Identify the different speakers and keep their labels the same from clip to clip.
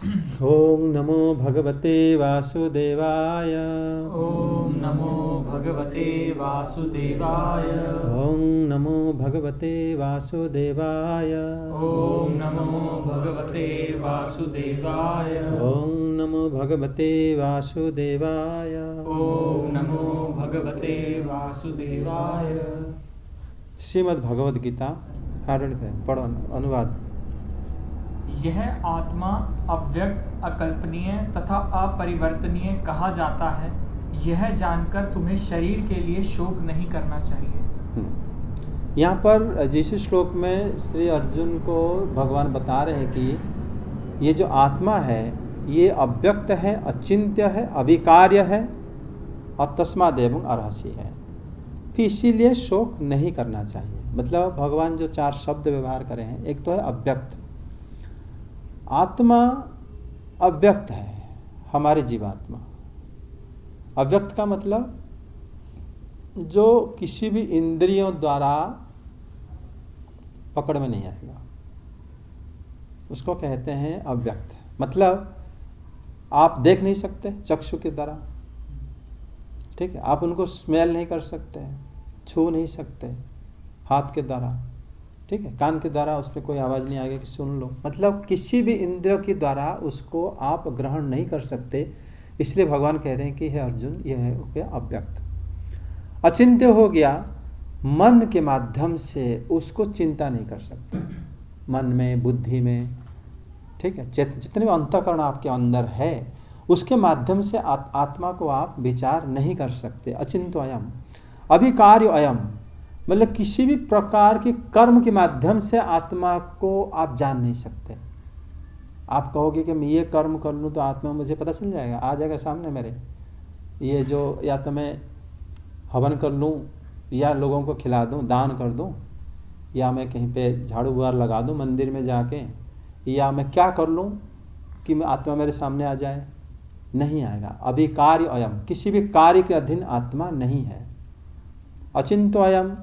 Speaker 1: ओम नमो भगवते वासुदेवाय।
Speaker 2: ओम नमो भगवते वासुदेवाय।
Speaker 1: ओम नमो भगवते वासुदेवाय।
Speaker 2: ओम नमो भगवते वासुदेवाय।
Speaker 1: ओम नमो भगवते वासुदेवाय।
Speaker 2: ओम नमो भगवते वासुदेवाय।
Speaker 1: श्रीमद् भगवद गीता पढ़ो अनुवाद।
Speaker 2: यह आत्मा अव्यक्त, अकल्पनीय तथा अपरिवर्तनीय कहा जाता है। यह जानकर तुम्हें शरीर के लिए शोक नहीं करना चाहिए।
Speaker 1: यहाँ पर जिस श्लोक में श्री अर्जुन को भगवान बता रहे हैं कि ये जो आत्मा है ये अव्यक्त है, अचिंत्य है, अविकार्य है और तस्माद् एवं अर्हसि है, फिर इसीलिए शोक नहीं करना चाहिए। मतलब भगवान जो 4 शब्द व्यवहार करे हैं, एक तो है अव्यक्त। आत्मा अव्यक्त है, हमारी जीवात्मा। अव्यक्त का मतलब जो किसी भी इंद्रियों द्वारा पकड़ में नहीं आएगा, उसको कहते हैं अव्यक्त। मतलब आप देख नहीं सकते चक्षु के द्वारा, ठीक है, आप उनको स्मेल नहीं कर सकते, छू नहीं सकते हाथ के द्वारा, ठीक है, कान के द्वारा उस पर कोई आवाज़ नहीं आएगी कि सुन लो। मतलब किसी भी इंद्रियों के द्वारा उसको आप ग्रहण नहीं कर सकते। इसलिए भगवान कह रहे हैं कि हे अर्जुन, यह है हो गया अव्यक्त। अचिंत्य हो गया, मन के माध्यम से उसको चिंता नहीं कर सकते, मन में, बुद्धि में, ठीक है, जितने भी अंतःकरण आपके अंदर है उसके माध्यम से आत्मा को आप विचार नहीं कर सकते। अचिंत्य अयम, अभिकार्य अयम, मतलब किसी भी प्रकार के कर्म के माध्यम से आत्मा को आप जान नहीं सकते। आप कहोगे कि मैं ये कर्म कर लूँ तो आत्मा मुझे पता चल जाएगा, आ जाएगा सामने मेरे, ये जो या तो मैं हवन कर लूँ या लोगों को खिला दूँ, दान कर दूँ, या मैं कहीं पे झाड़ू बुहार लगा दूँ मंदिर में जाके, या मैं क्या कर लूँ कि मैं आत्मा मेरे सामने आ जाए, नहीं आएगा। अभिकार्य अयम, किसी भी कार्य के अधीन आत्मा नहीं है। अचिंत्य अयम,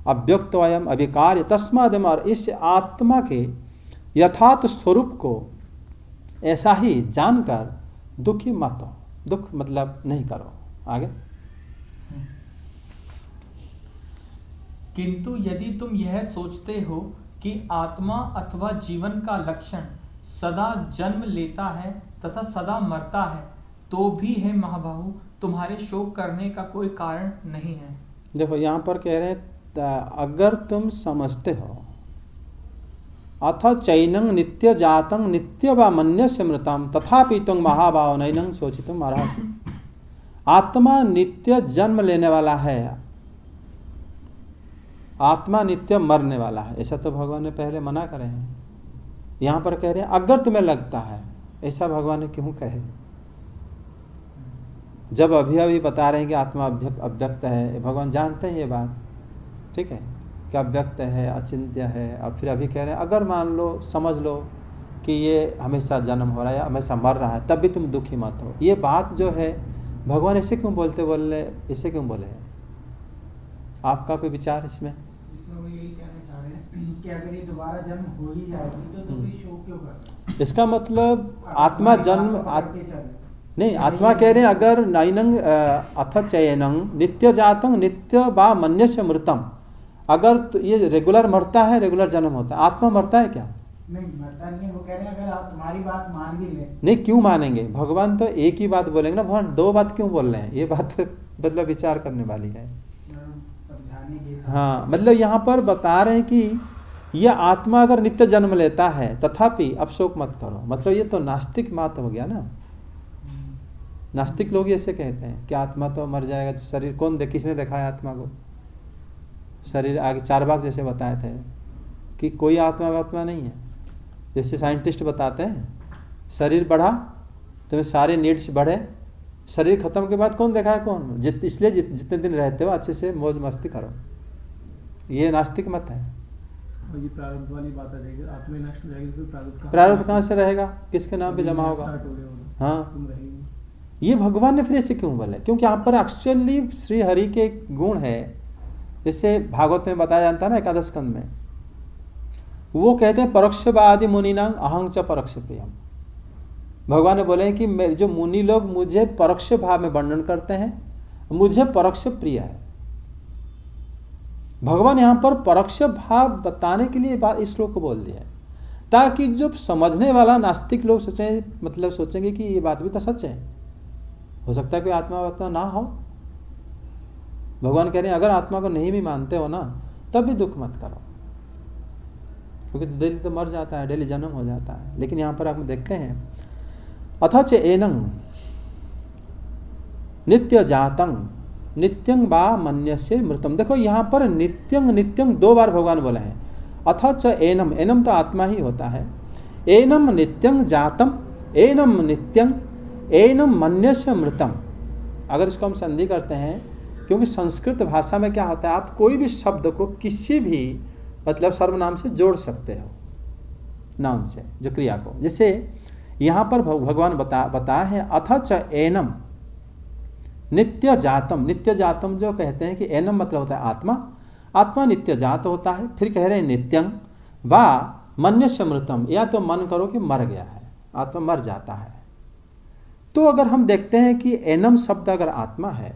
Speaker 1: अव्यक्त अयम, अभिकार्य तस्माद् एवं, इस आत्मा के यथार्थ स्वरूप को ऐसा ही जानकर दुखी मत हो। दुख मतलब नहीं करो। आगे,
Speaker 2: किंतु यदि तुम यह सोचते हो कि आत्मा अथवा जीवन का लक्षण सदा जन्म लेता है तथा सदा मरता है, तो भी है महाबाहु, तुम्हारे शोक करने का कोई कारण नहीं है।
Speaker 1: देखो यहाँ पर कह रहे हैं अगर तुम समझते हो, अथ चैनं नित्य जातं नित्य वा मन्यस्य मृतं तथापि तुम महाभाव नैनं सोचितुम अर्हसि। आत्मा नित्य जन्म लेने वाला है, आत्मा नित्य मरने वाला है, ऐसा तो भगवान ने पहले मना करे हैं। यहाँ पर कह रहे हैं अगर तुम्हें लगता है, ऐसा भगवान ने क्यों कहे? जब अभी अभी बता रहे हैं कि आत्मा अव्यक्त है, भगवान जानते हैं ये बात, ठीक है, कि अव्यक्त है, अचिंत्य है। अब फिर अभी कह रहे हैं अगर मान लो, समझ लो कि ये हमेशा जन्म हो रहा है, हमेशा मर रहा है, तब भी तुम दुखी मत हो। ये बात जो है भगवान ऐसे क्यों बोले, ऐसे क्यों बोले हैं? आपका कोई विचार इसमें?
Speaker 3: वो यही कहना चाह रहे हैं कि अगर ये दोबारा जन्म हो ही जाएगी तो कोई शोक क्यों करना?
Speaker 1: इसका मतलब आत्मा जन्म नहीं, आत्मा कह रहे हैं अगर नैनं अथ चैनं नित्य जातं नित्य वा मन्यस्य मृतम, अगर तो ये रेगुलर मरता है, रेगुलर जन्म होता है, आत्मा मरता है क्या?
Speaker 3: नहीं, मरता नहीं है। वो कह रहे हैं अगर आप तुम्हारी बात मान भी लें।
Speaker 1: नहीं, क्यों मानेंगे? भगवान तो एक ही बात बोलेंगे ना, भगवान 2 बात क्यों बोल रहे हैं? ये बात मतलब विचार करने वाली है।
Speaker 3: समझाने के,
Speaker 1: हाँ, मतलब यहाँ पर बता रहे हैं कि यह आत्मा अगर नित्य जन्म लेता है तथापि अब शोक मत करो। मतलब ये तो नास्तिक मत हो गया ना। नास्तिक लोग ऐसे कहते हैं कि आत्मा तो मर जाएगा, शरीर कौन किसने देखा है आत्मा को? शरीर आगे 4 भाग जैसे बताए थे कि कोई आत्मा नहीं है। जैसे साइंटिस्ट बताते हैं शरीर बढ़ा तुम्हें सारे नीड्स बढ़े, शरीर खत्म के बाद कौन देखा है कौन? इसलिए जितने दिन रहते हो अच्छे से मौज मस्ती करो। ये नास्तिक मत है।
Speaker 4: और ये प्रारब्ध वाली बात आ जाएगी, आत्मा नष्ट हो जाएगी तो
Speaker 1: प्रारब्ध कहाँ से रहेगा? किसके नाम पे जमा होगा? हाँ,
Speaker 4: तुम रहेगी।
Speaker 1: ये भगवान ने फिर ऐसे क्यों बोले? क्योंकि यहाँ पर एक्चुअली श्री हरि के गुण है, जैसे भागवत में बताया जाता है ना, एकादश स्कंद में वो कहते हैं परोक्षवादी मुनिनां अहं च परोक्ष प्रियम। भगवान ने बोले कि मेरे जो मुनि लोग मुझे परोक्ष भाव में वर्णन करते हैं, मुझे परोक्ष प्रिय है। भगवान यहाँ पर परोक्ष भाव बताने के लिए बात इस श्लोक को बोल दिया है, ताकि जो समझने वाला नास्तिक लोग सोचेंगे कि ये बात भी तो सच है, हो सकता है कोई आत्मा ना हो। भगवान कह रहे हैं अगर आत्मा को नहीं भी मानते हो ना, तब भी दुख मत करो, क्योंकि डेली तो मर जाता है, डेली जन्म हो जाता है। लेकिन यहाँ पर आप देखते हैं अथच एनं नित्य जातं नित्यं वा मन्यस्य मृतम। देखो यहाँ पर नित्यं नित्यं 2 बार भगवान बोले हैं। अथच एनम, एनम तो आत्मा ही होता है। एनम नित्यं जातम एनम नित्यं एनम मन्यस्य मृतम। अगर इसको हम संधि करते हैं, क्योंकि संस्कृत भाषा में क्या होता है, आप कोई भी शब्द को किसी भी सर्वनाम से जोड़ सकते हो, नाम से जो क्रिया को। जैसे यहाँ पर भगवान बताया है अथच एनम नित्य जातम। नित्य जातम जो कहते हैं कि एनम मतलब होता है आत्मा, आत्मा नित्य जात होता है। फिर कह रहे हैं नित्यं वा मन्यस्य मृतम, या तो मन करो कि मर गया है, आत्मा मर जाता है। तो अगर हम देखते हैं कि एनम शब्द अगर आत्मा है,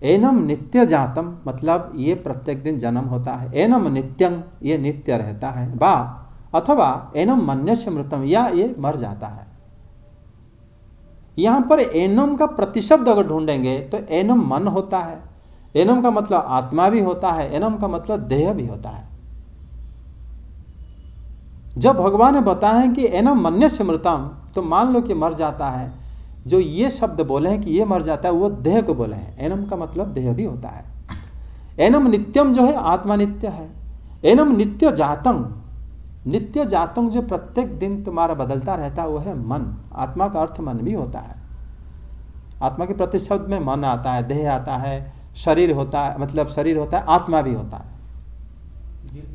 Speaker 1: एनम नित्य जातम मतलब ये प्रत्येक दिन जन्म होता है, एनम नित्यं ये नित्य रहता है, वा अथवा एनम मन्यस्य मृतम या ये मर जाता है। यहां पर एनम का प्रतिशब्द अगर ढूंढेंगे तो एनम मन होता है, एनम का मतलब आत्मा भी होता है, एनम का मतलब देह भी होता है। जब भगवान ने बताया कि एनम मन्यस्य मृतम, तो मान लो कि मर जाता है। जो ये शब्द बोले हैं कि ये मर जाता है, वो देह को बोले हैं। एनम का मतलब देह भी होता है। एनम नित्यम जो है आत्मा नित्य है। एनम नित्य जातंग, नित्य जातंग जो प्रत्येक दिन तुम्हारा बदलता रहता है वो है मन। आत्मा का अर्थ मन भी होता है। आत्मा के प्रतिशब्द में मन आता है, देह आता है, शरीर होता है, मतलब शरीर होता है, आत्मा भी होता है।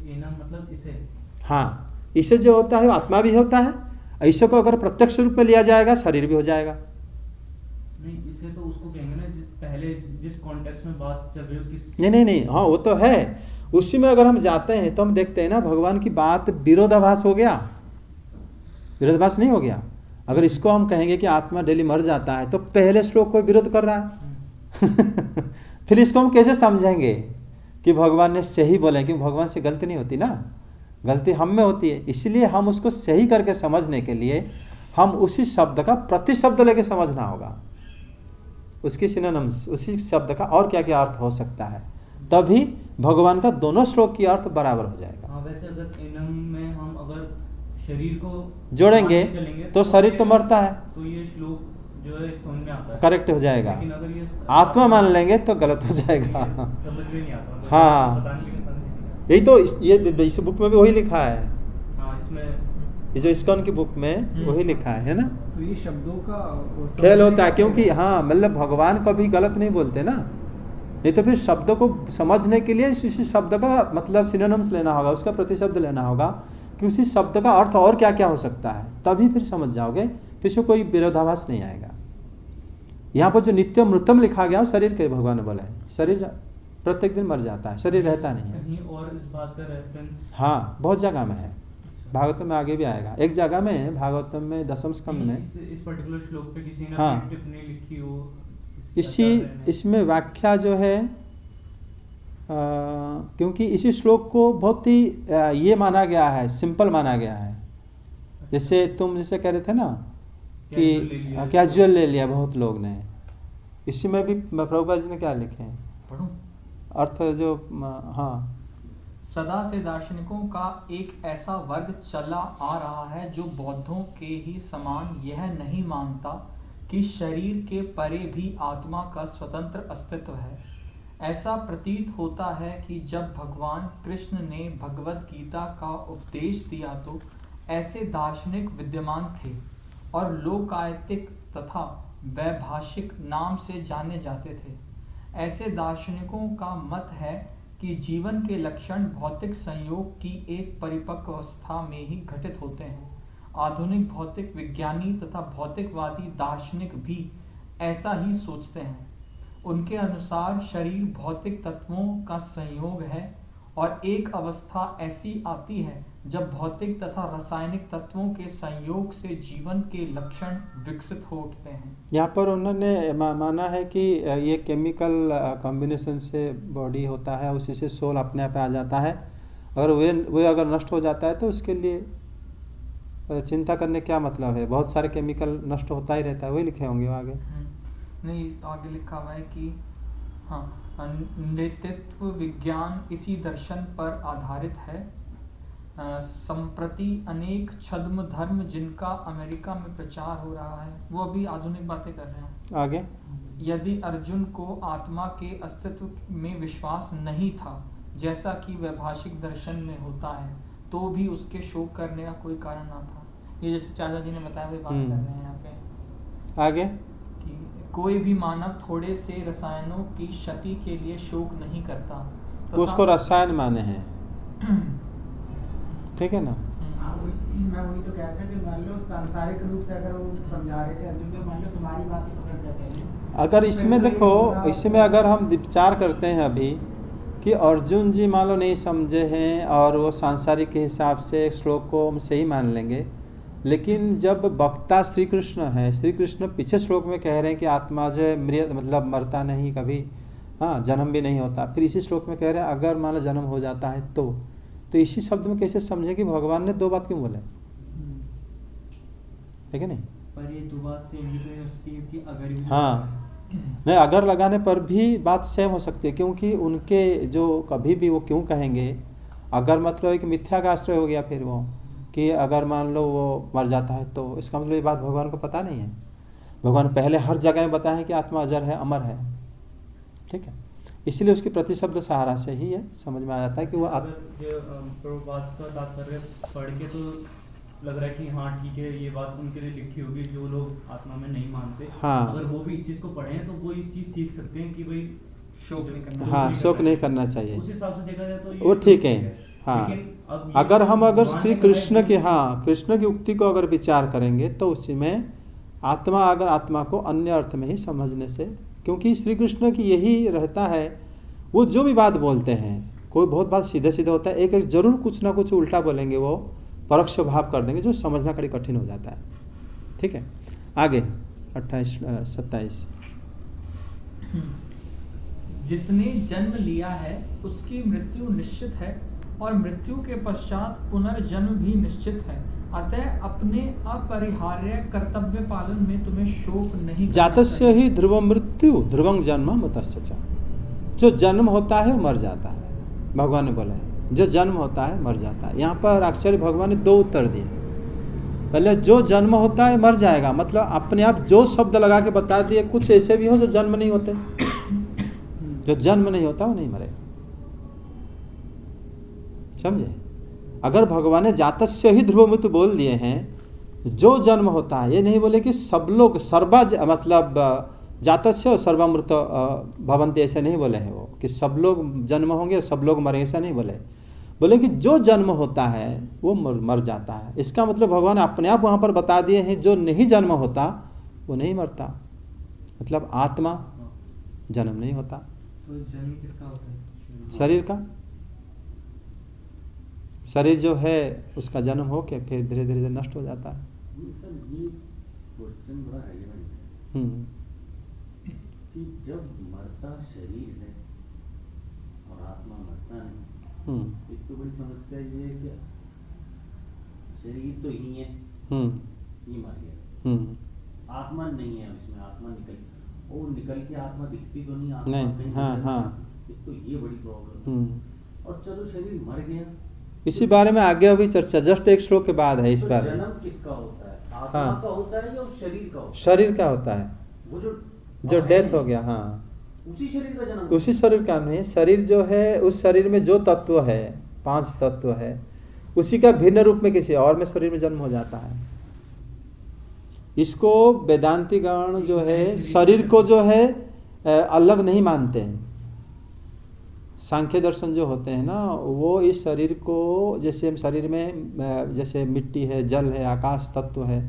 Speaker 4: एनम मतलब इसे,
Speaker 1: हाँ, इसे जो होता है आत्मा भी होता है। ऐसे को अगर प्रत्यक्ष रूप में लिया जाएगा शरीर भी हो जाएगा।
Speaker 4: नहीं, इसे तो उसको कहेंगे ना पहले जिस कॉन्टेक्स्ट में बात चल रही हो किस।
Speaker 1: नहीं, हाँ वो तो है। उसी में अगर हम जाते हैं तो हम देखते हैं ना, भगवान की बात विरोधाभास हो गया, विरोधाभास नहीं हो गया। अगर इसको हम कहेंगे कि आत्मा डेली मर जाता है, तो पहले श्लोक को विरोध कर रहा है। फिर इसको हम कैसे समझेंगे कि भगवान ने सही बोले, कि भगवान से गलती नहीं होती ना, गलती हम में होती है। इसलिए हम उसको सही करके समझने के लिए हम उसी शब्द का प्रतिशब्द लेके समझना होगा, उसकी सिनोनिम्स, उसी शब्द का और क्या क्या अर्थ हो सकता है, तभी भगवान का दोनों श्लोक की अर्थ बराबर हो जाएगा।
Speaker 4: हाँ, वैसे अगर एनम में हम अगर शरीर को
Speaker 1: जोड़ेंगे तो शरीर तो मरता है,
Speaker 4: तो ये श्लोक जो है समझ में आता है,
Speaker 1: करेक्ट हो जाएगा।
Speaker 4: लेकिन अगर ये
Speaker 1: आत्मा मान लेंगे तो गलत हो जाएगा।
Speaker 4: समझ में नहीं आता,
Speaker 1: हाँ, यही तो ये इस बुक में भी वही लिखा है।
Speaker 4: हाँ, इसमें
Speaker 1: ये जो इस्कॉन की बुक में वही लिखा है ना।
Speaker 3: तो ये शब्दों का
Speaker 1: खेल होता है, क्योंकि हाँ मतलब भगवान कभी गलत नहीं बोलते ना, नहीं तो फिर शब्द को समझने के लिए इसी शब्द का मतलब सिनोनिम्स लेना होगा, उसका प्रतिशब्द लेना होगा कि उसी शब्द का अर्थ और क्या क्या हो सकता है, तभी फिर समझ जाओगे, फिर से कोई विरोधाभास नहीं आएगा। यहाँ पर जो नित्य मृतम लिखा गया शरीर के भगवान ने बोला है, शरीर प्रत्येक दिन मर जाता है, शरीर रहता नहीं है।
Speaker 4: कहीं और इस बात का रेफरेंस,
Speaker 1: हाँ, बहुत जगह में है, भागवतम में आगे भी आएगा। एक जगह में भागवतम में 10वें स्कंद में
Speaker 4: इस पर्टिकुलर श्लोक पे किसी ने
Speaker 1: हाँ,
Speaker 4: टिप्पणी लिखी हो,
Speaker 1: इसमें व्याख्या जो है क्योंकि इसी श्लोक को बहुत ही ये माना गया है, सिंपल माना गया है। जैसे तुम जैसे कह रहे थे ना कि कैजुअल ले लिया बहुत लोग ने, इसी में भी प्रभुपाद जी ने क्या लिखे हैं,
Speaker 2: पढ़ूं?
Speaker 1: अर्थ जो हाँ,
Speaker 2: सदा से दार्शनिकों का एक ऐसा वर्ग चला आ रहा है जो बौद्धों के ही समान यह नहीं मानता कि शरीर के परे भी आत्मा का स्वतंत्र अस्तित्व है। ऐसा प्रतीत होता है कि जब भगवान कृष्ण ने भगवत गीता का उपदेश दिया तो ऐसे दार्शनिक विद्यमान थे और लोकायतिक तथा वैभाषिक नाम से जाने जाते थे। ऐसे दार्शनिकों का मत है कि जीवन के लक्षण भौतिक संयोग की एक परिपक्व अवस्था में ही घटित होते हैं। आधुनिक भौतिक विज्ञानी तथा भौतिकवादी दार्शनिक भी ऐसा ही सोचते हैं। उनके अनुसार शरीर भौतिक तत्वों का संयोग है और एक अवस्था ऐसी आती है जब भौतिक तथा रासायनिक तत्वों के संयोग से जीवन के लक्षण विकसित हो उठते हैं।
Speaker 1: यहाँ पर उन्होंने माना है कि ये केमिकल कॉम्बिनेशन से बॉडी होता है, उसी से सोल अपने आप आ जाता है। अगर वे अगर नष्ट हो जाता है तो उसके लिए चिंता करने क्या मतलब है, बहुत सारे केमिकल नष्ट होता ही रहता है, वही लिखे होंगे आगे।
Speaker 2: नहीं, आगे लिखा हुआ है कि हाँ, नेतृत्व विज्ञान इसी दर्शन पर आधारित है। संप्रति अनेक छद्म धर्म जिनका अमेरिका में प्रचार हो रहा है, वो अभी आधुनिक बातें कर रहे हैं।
Speaker 1: आगे
Speaker 2: यदि अर्जुन को आत्मा के अस्तित्व में विश्वास नहीं था, जैसा कि वैभाषिक दर्शन में होता है, तो भी उसके शोक करने का कोई कारण ना था। ये जैसे चाचा जी ने बताया वही बात कर रहे हैं यहाँ पे।
Speaker 1: आगे
Speaker 2: कि कोई भी मानव थोड़े से रसायनों की क्षति के लिए शोक नहीं करता।
Speaker 1: उसको रसायन माने हैं, ठीक है ना।
Speaker 3: मैं वही तो कह रहा था कि मान लो सांसारिक रूप से अगर वो समझा रहे थे अर्जुन को, मान लो तुम्हारी बात ही पकड़ कर चले,
Speaker 1: अगर इसमें देखो, इसमें अगर हम विचार करते हैं अभी कि अर्जुन जी मान लो नहीं समझे हैं और वो सांसारिक के हिसाब से श्लोक को हम सही मान लेंगे, लेकिन जब वक्ता श्री कृष्ण है, श्री कृष्ण पीछे श्लोक में कह रहे हैं कि आत्मा जो है मृत मतलब मरता नहीं कभी, हाँ जन्म भी नहीं होता, फिर इसी श्लोक में कह रहे हैं अगर मान लो जन्म हो जाता है तो इसी शब्द में कैसे समझे कि भगवान ने दो बात क्यों बोले, है कि नहीं।
Speaker 4: पर ये दो बात सेम ही तो है उसकी कि अगर भी
Speaker 1: हाँ नहीं, अगर लगाने पर भी बात सेम हो सकती है, क्योंकि उनके जो कभी भी वो क्यों कहेंगे अगर मतलब एक मिथ्या का आश्रय हो गया फिर वो कि अगर मान लो वो मर जाता है तो इसका मतलब ये बात भगवान को पता नहीं है। भगवान पहले हर जगह में बताए हैं कि आत्मा अजर है, अमर है, ठीक है। इसलिए उसकी प्रतिशब्द सहारा से ही है समझ में आ जाता है कि वो
Speaker 4: बात का तात्पर्य पढ़ के तो लग रहा है कि हाँ ठीक है, ये बात उनके लिए लिखी होगी जो लोग आत्मा में नहीं मानते।
Speaker 1: हाँ,
Speaker 4: अगर वो भी इस चीज को पढ़े हैं तो वो ये चीज सीख सकते हैं कि भाई
Speaker 2: शोक नहीं करना,
Speaker 1: हाँ शोक नहीं करना चाहिए,
Speaker 4: उस हिसाब से देखा जाए तो
Speaker 1: वो ठीक है। हाँ अगर हम अगर श्री कृष्ण की, हाँ कृष्ण की उक्ति को अगर विचार करेंगे तो उसमें आत्मा अगर आत्मा को अन्य अर्थ में ही समझने से, क्योंकि श्री कृष्ण की यही रहता है, वो जो भी बात बोलते हैं कोई बहुत बात सीधे सीधे होता है, एक एक जरूर कुछ ना कुछ उल्टा बोलेंगे, वो परोक्ष भाव कर देंगे जो समझना कड़ी कठिन हो जाता है, ठीक है। आगे 28-27
Speaker 2: जिसने जन्म लिया है उसकी मृत्यु निश्चित है और मृत्यु के पश्चात पुनर्जन्म भी निश्चित है, अतः अपने अपरिहार्य कर्तव्य पालन में तुम्हें शोक नहीं करना
Speaker 1: जातस्य
Speaker 2: चाहिए।
Speaker 1: ही ध्रुव मृत्यु ध्रुवं जन्म मतस्य च, जो जन्म होता है वो मर जाता है, भगवान ने बोला है जो जन्म होता है मर जाता है। यहाँ पर एक्चुअली भगवान ने दो उत्तर दिए, पहले जो जन्म होता है मर जाएगा, मतलब अपने आप जो शब्द लगा के बता दिए, कुछ ऐसे भी हो जो जन्म नहीं होते, जो जन्म नहीं होता वो नहीं मरेगा, समझे। अगर भगवान ने जातस्य ही ध्रुव मृत्यु बोल दिए हैं, जो जन्म होता है, ये नहीं बोले कि सब लोग मतलब जातस्य और सर्वामृत भवन्ति, ऐसे नहीं बोले हैं वो कि सब लोग जन्म होंगे सब लोग मरेंगे, ऐसा नहीं बोले, बोले कि जो जन्म होता है वो मर जाता है। इसका मतलब भगवान अपने आप वहाँ पर बता दिए हैं जो नहीं जन्म होता वो नहीं मरता, मतलब आत्मा जन्म नहीं होता।
Speaker 4: तो जन्म किसका होता है?
Speaker 1: शरीर का, शरीर जो है उसका जन्म हो के फिर धीरे धीरे नष्ट हो जाता है।
Speaker 5: सर ये क्वेश्चन बड़ा रेलेवेंट है कि जब मरता शरीर है और आत्मा मरता नहीं, एक तो बड़ी समस्या ये है कि शरीर तो ही है, ये मर गया, आत्मा नहीं है इसमें, आत्मा निकल के आत्मा दिखती तो नहीं, आत्मा
Speaker 1: नहीं, हाँ,
Speaker 5: एक तो ये बड़ी प्रॉब्लम। और चलो शरीर मर गया,
Speaker 1: इसी बारे में आगे अभी चर्चा जस्ट एक श्लोक के बाद है इस बार।
Speaker 5: जन्म किसका होता है, आत्मा का होता है या उस शरीर का होता है?
Speaker 1: शरीर का होता है,
Speaker 5: वो
Speaker 1: जो डेथ हो गया, हाँ
Speaker 5: उसी शरीर का जन्म,
Speaker 1: उसी शरीर का नहीं, शरीर जो है उस शरीर में जो तत्व है, 5 तत्व है, उसी का भिन्न रूप में किसी और में शरीर में जन्म हो जाता है। इसको वेदांती गण जो है शरीर को जो है अलग नहीं मानते हैं। सांख्य दर्शन जो होते हैं ना, वो इस शरीर को जैसे हम शरीर में जैसे मिट्टी है, जल है, आकाश तत्व है,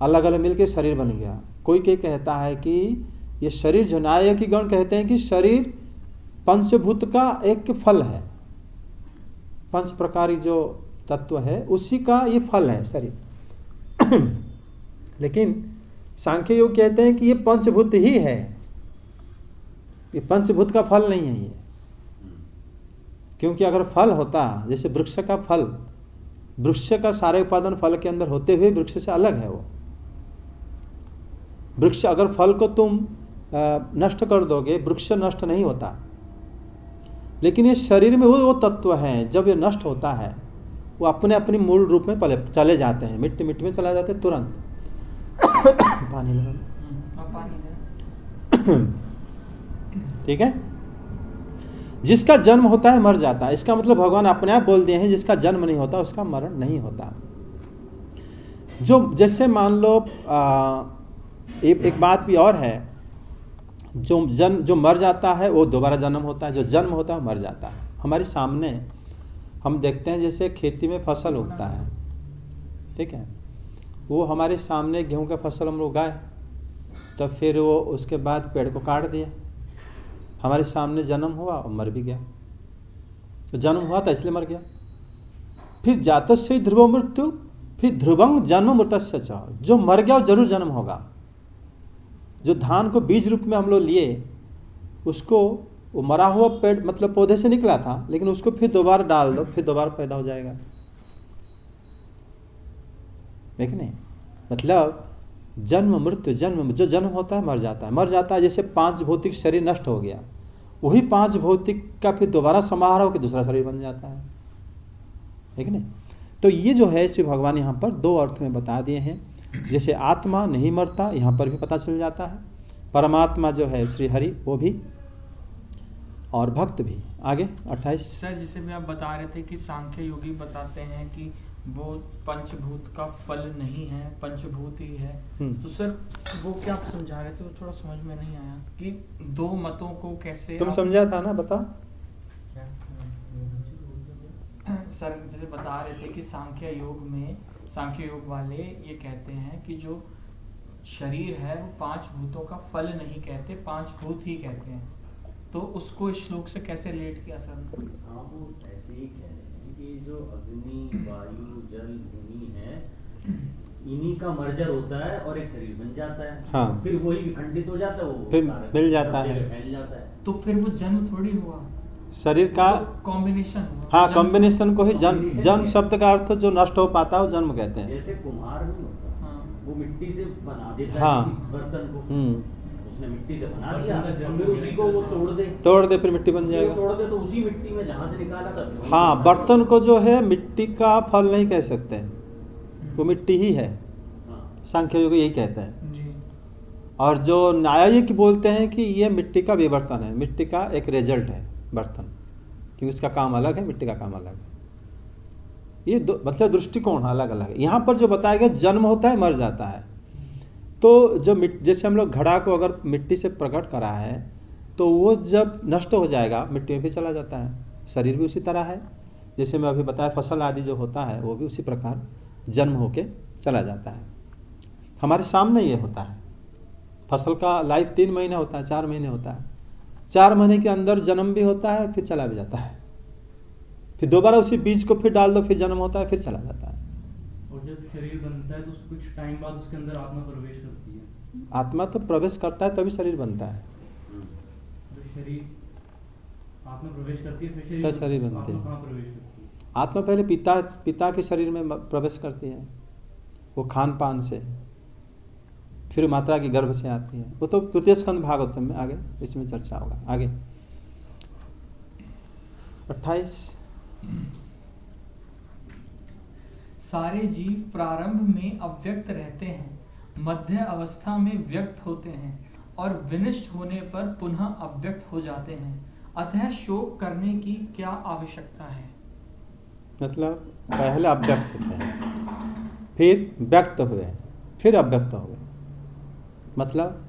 Speaker 1: अलग अलग मिलके शरीर बन गया। कोई कहता है कि ये शरीर जो न्यायिक गण कहते हैं कि शरीर पंचभूत का एक फल है, 5 प्रकार जो तत्व है, उसी का ये फल है शरीर। लेकिन सांख्य योग कहते हैं कि ये पंचभूत ही है, ये पंचभूत का फल नहीं है ये। क्योंकि अगर फल होता, जैसे वृक्ष का फल, वृक्ष का सारे उपादान फल के अंदर होते हुए वृक्ष से अलग है वो। वृक्ष अगर फल को तुम नष्ट कर दोगे, वृक्ष नष्ट नहीं होता। लेकिन ये शरीर में वो तत्व हैं, जब ये नष्ट होता है वो अपने अपने मूल रूप में चले जाते हैं, मिट्टी मिट्टी में चला जाते हैं तुरंत। पानी लगा, ठीक है। जिसका जन्म होता है मर जाता है, इसका मतलब भगवान अपने आप बोल दिए हैं जिसका जन्म नहीं होता उसका मरण नहीं होता। जो जैसे मान लो एक बात भी और है, जो मर जाता है वो दोबारा जन्म होता है, जो जन्म होता है वो मर जाता है। हमारे सामने हम देखते हैं जैसे खेती में फसल उगता है, ठीक है, वो हमारे सामने गेहूं का फसल हम लोग उगाए, तो फिर वो उसके बाद पेड़ को काट दिया, हमारे सामने जन्म हुआ और मर भी गया। तो जन्म हुआ था इसलिए मर गया। फिर जातस्य ध्रुव मृत्यु, फिर ध्रुवं जन्म मृतस्य च, जो मर गया वो जरूर जन्म होगा। जो धान को बीज रूप में हम लोग लिए, उसको वो मरा हुआ पेड़ मतलब पौधे से निकला था, लेकिन उसको फिर दोबारा डाल दो, फिर दोबारा पैदा हो जाएगा, ठीक नहीं। मतलब जन्म मृत्यु, जन्म जो जन्म होता है मर जाता है, मर जाता है। जैसे 5 भौतिक शरीर नष्ट हो गया, वही 5 भौतिक का फिर दोबारा समारोह होकर दूसरा शरीर बन जाता है, ठीक नहीं। तो ये जो है श्री भगवान यहाँ पर 2 अर्थ में बता दिए हैं। जैसे आत्मा नहीं मरता, यहाँ पर भी पता चल जाता है। परमात्मा जो है श्री हरि वो भी, और भक्त भी। आगे 28
Speaker 2: सर, जैसे भी आप बता रहे थे कि सांख्य योगी बताते हैं कि वो पंचभूत का फल नहीं है, पंचभूत ही है। तो सर वो क्या आप समझा रहे थे, वो थोड़ा समझ में नहीं आया कि 2 मतों को कैसे
Speaker 1: तुम समझा था ना, बताओ।
Speaker 2: सर जैसे बता रहे थे कि सांख्य योग वाले ये कहते हैं कि जो शरीर है वो 5 भूतों का फल नहीं कहते, 5 भूत ही कहते हैं। तो उसको इस श्लोक से कैसे रिलेट किया सर?
Speaker 5: हाँ, वो ऐसे ही कह रहे हैं कि जो अग्नि, वायु, जल, भूमि है, इन्हीं का मर्जर होता है और एक शरीर बन जाता है।
Speaker 1: हाँ।
Speaker 5: फिर वही विखंडित हो जाता है, वो
Speaker 1: फिर मिल जाता है,
Speaker 5: फैल जाता है।
Speaker 2: तो फिर वो जन्म थोड़ी हुआ,
Speaker 1: शरीर का
Speaker 2: कॉम्बिनेशन हुआ।
Speaker 1: हाँ, कॉम्बिनेशन को ही जन्म शब्द का अर्थ जो नष्ट हो पाता है वो जन्म कहते हैं।
Speaker 5: जैसे कुम्हार नहीं होता, वो मिट्टी से बना देता है
Speaker 1: हाँ।
Speaker 5: किसी बर्तन को, उसने मिट्टी से बना दिया, फिर उसी को वो
Speaker 1: तोड़ दे फिर मिट्टी बन जाएगा।
Speaker 5: तोड़ दे तो उसी मिट्टी में जहाँ से निकाला था।
Speaker 1: हाँ, बर्तन को जो है मिट्टी का फल नहीं कह सकते, वो मिट्टी ही है। सांख्य योग यही कहता है
Speaker 2: जी।
Speaker 1: और जो न्यायिक बोलते हैं कि ये मिट्टी का विवर्तन है, मिट्टी का एक रिजल्ट है बर्तन, क्योंकि उसका काम अलग है, मिट्टी का काम अलग है। ये मतलब दृष्टिकोण अलग अलग है। यहाँ पर जो बताया गया जन्म होता है मर जाता है, तो जो जैसे हम लोग घड़ा को अगर मिट्टी से प्रकट करा है तो वो जब नष्ट हो जाएगा मिट्टी में भी चला जाता है। शरीर भी उसी तरह है, जैसे मैं अभी बताया फसल आदि जो होता है वो भी उसी प्रकार जन्म होके चला जाता है। हमारे सामने ये होता है, फसल का लाइफ 3 महीने होता है, 4 महीने होता है। 4 महीने के अंदर जन्म भी होता है, फिर चला भी जाता है, फिर दोबारा उसी बीज को फिर डाल दो, फिर जन्म होता है, फिर चला जाता है।
Speaker 4: और जब शरीर बनता है तो कुछ टाइम बाद उसके अंदर आत्मा प्रवेश करती है।
Speaker 1: आत्मा तो प्रवेश करता है तभी शरीर बनता है।
Speaker 4: तो शरीर आत्मा प्रवेश करती है, फिर
Speaker 1: तब शरीर बनती है।
Speaker 4: आत्मा कहाँ प्रवेश करती है?
Speaker 1: आत्मा पहले पिता के शरीर में प्रवेश करती है, वो खान पान से, फिर माता की गर्भ से आती है। वो तो तृतीय स्कंद भागवतम में आगे इसमें चर्चा होगा। आगे 28
Speaker 2: सारे जीव प्रारंभ में अव्यक्त रहते हैं, मध्य अवस्था में व्यक्त होते हैं और विनष्ट होने पर पुनः अव्यक्त हो जाते हैं। अतः शोक करने की क्या आवश्यकता है?
Speaker 1: मतलब पहले अव्यक्त थे, फिर व्यक्त हुए, फिर अव्यक्त हो गए। मतलब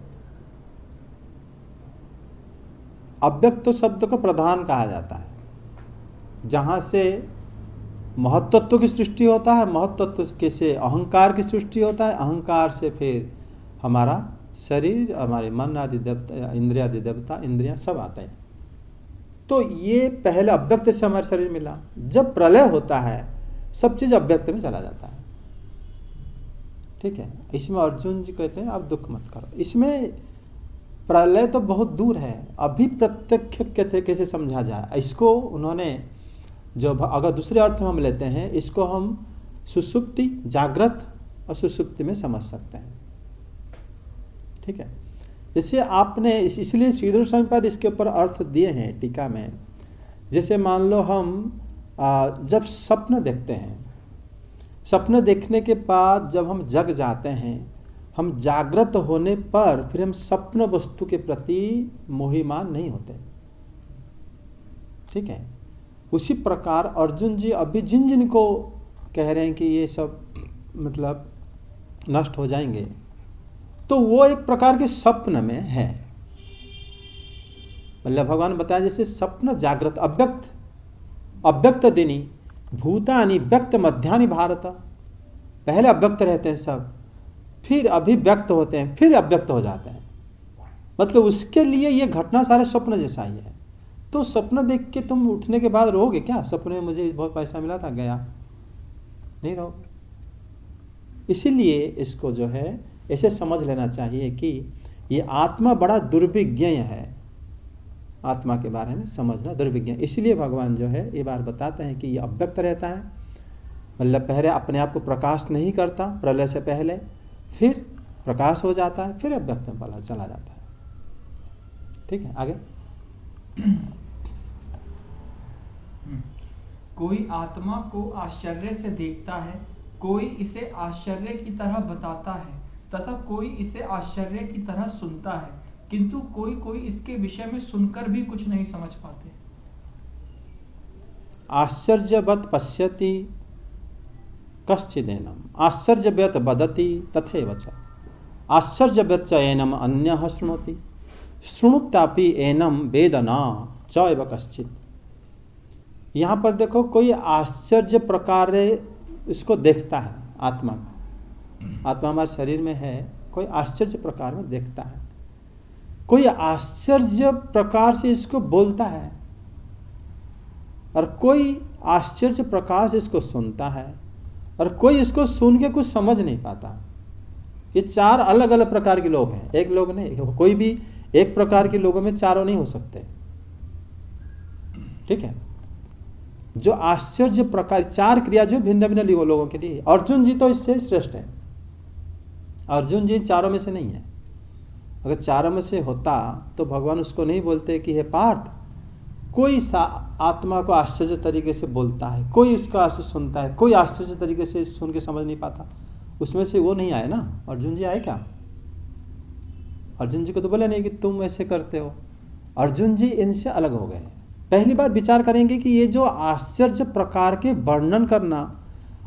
Speaker 1: अव्यक्त शब्द को प्रधान कहा जाता है, जहाँ से महत्त्व की सृष्टि होता है, महत्त्व के से अहंकार की सृष्टि होता है, अहंकार से फिर हमारा शरीर, हमारे मन आदि देवता, इंद्रिया आदि देवता, इंद्रियां सब आते हैं। तो ये पहले अव्यक्त से हमारा शरीर मिला। जब प्रलय होता है सब चीज अव्यक्त में चला जाता है। ठीक है, इसमें अर्जुन जी कहते हैं आप दुख मत करो। इसमें प्रलय तो बहुत दूर है, अभी प्रत्यक्ष कैसे समझा जाए इसको उन्होंने जो अगर दूसरे अर्थ में हम लेते हैं, इसको हम सुषुप्ति, जागृत और सुषुप्ति में समझ सकते हैं। ठीक है, जैसे आपने इसलिए श्रीधर स्वामी पाद इसके ऊपर अर्थ दिए हैं टीका में। जैसे मान लो हम जब स्वप्न देखते हैं, स्वप्न देखने के बाद जब हम जग जाते हैं, हम जागृत होने पर फिर हम स्वप्न वस्तु के प्रति मोहिमान नहीं होते। ठीक है, उसी प्रकार अर्जुन जी अभी जिन जिन को कह रहे हैं कि ये सब मतलब नष्ट हो जाएंगे, तो वो एक प्रकार के स्वप्न में है। मतलब भगवान बताया जैसे स्वप्न जागृत अव्यक्त, अव्यक्त दिनी भूतानि व्यक्त मध्यानि भारत। पहले अव्यक्त रहते हैं सब, फिर अभिव्यक्त होते हैं, फिर अव्यक्त हो जाते हैं। मतलब उसके लिए ये घटना सारे स्वप्न जैसा ही है। तो स्वप्न देख के तुम उठने के बाद रोगे क्या? सपने में मुझे बहुत पैसा मिला था, गया, नहीं रहोगे। इसीलिए इसको जो है ऐसे समझ लेना चाहिए कि ये आत्मा बड़ा दुर्विज्ञ है। आत्मा के बारे में समझना दुर्विज्ञ। इसलिए भगवान जो है ये बात बताते हैं कि ये अव्यक्त रहता है, मतलब पहले अपने आप को प्रकाश नहीं करता प्रलय से पहले, फिर प्रकाश हो जाता है, फिर अव्यक्त में चला जाता है। ठीक है, आगे।
Speaker 2: कोई आत्मा को आश्चर्य से देखता है, कोई इसे आश्चर्य की तरह बताता है तथा कोई इसे आश्चर्य की तरह सुनता है, किंतु कोई कोई इसके विषय में सुनकर भी कुछ नहीं समझ पाते।
Speaker 1: आश्चर्यवत पश्यति कश्चिदेनम आश्चर्यवत वदति तथैव च आश्चर्यवत च एनम अन्यः शृणोति शृणुत्यापि एनम वेद न च एव कश्चित्। यहाँ पर देखो, कोई आश्चर्य प्रकार इसको देखता है। आत्मा हमारे शरीर में है, कोई आश्चर्य प्रकार में देखता है, कोई आश्चर्य प्रकार से इसको बोलता है, और कोई आश्चर्य प्रकार से इसको सुनता है, और कोई इसको सुन के कुछ समझ नहीं पाता। ये चार अलग अलग प्रकार के लोग हैं, एक लोग नहीं। कोई भी एक प्रकार के लोगों में चारों नहीं हो सकते। ठीक है, जो आश्चर्य प्रकार, चार क्रिया जो भिन्न भिन्न लोगों के लिए। अर्जुन जी तो इससे श्रेष्ठ है। अर्जुन जी चारों में से नहीं है। अगर चारों में से होता तो भगवान उसको नहीं बोलते कि हे पार्थ, कोई आत्मा को आश्चर्य तरीके से बोलता है, कोई उसको आश्चर्य सुनता है, कोई आश्चर्य तरीके से सुन के समझ नहीं पाता। उसमें से वो नहीं आए ना। अर्जुन जी आए क्या? अर्जुन जी को तो बोले नहीं कि तुम ऐसे करते हो। अर्जुन जी इनसे अलग हो गए। पहली बात विचार करेंगे कि ये जो आश्चर्य प्रकार के वर्णन करना,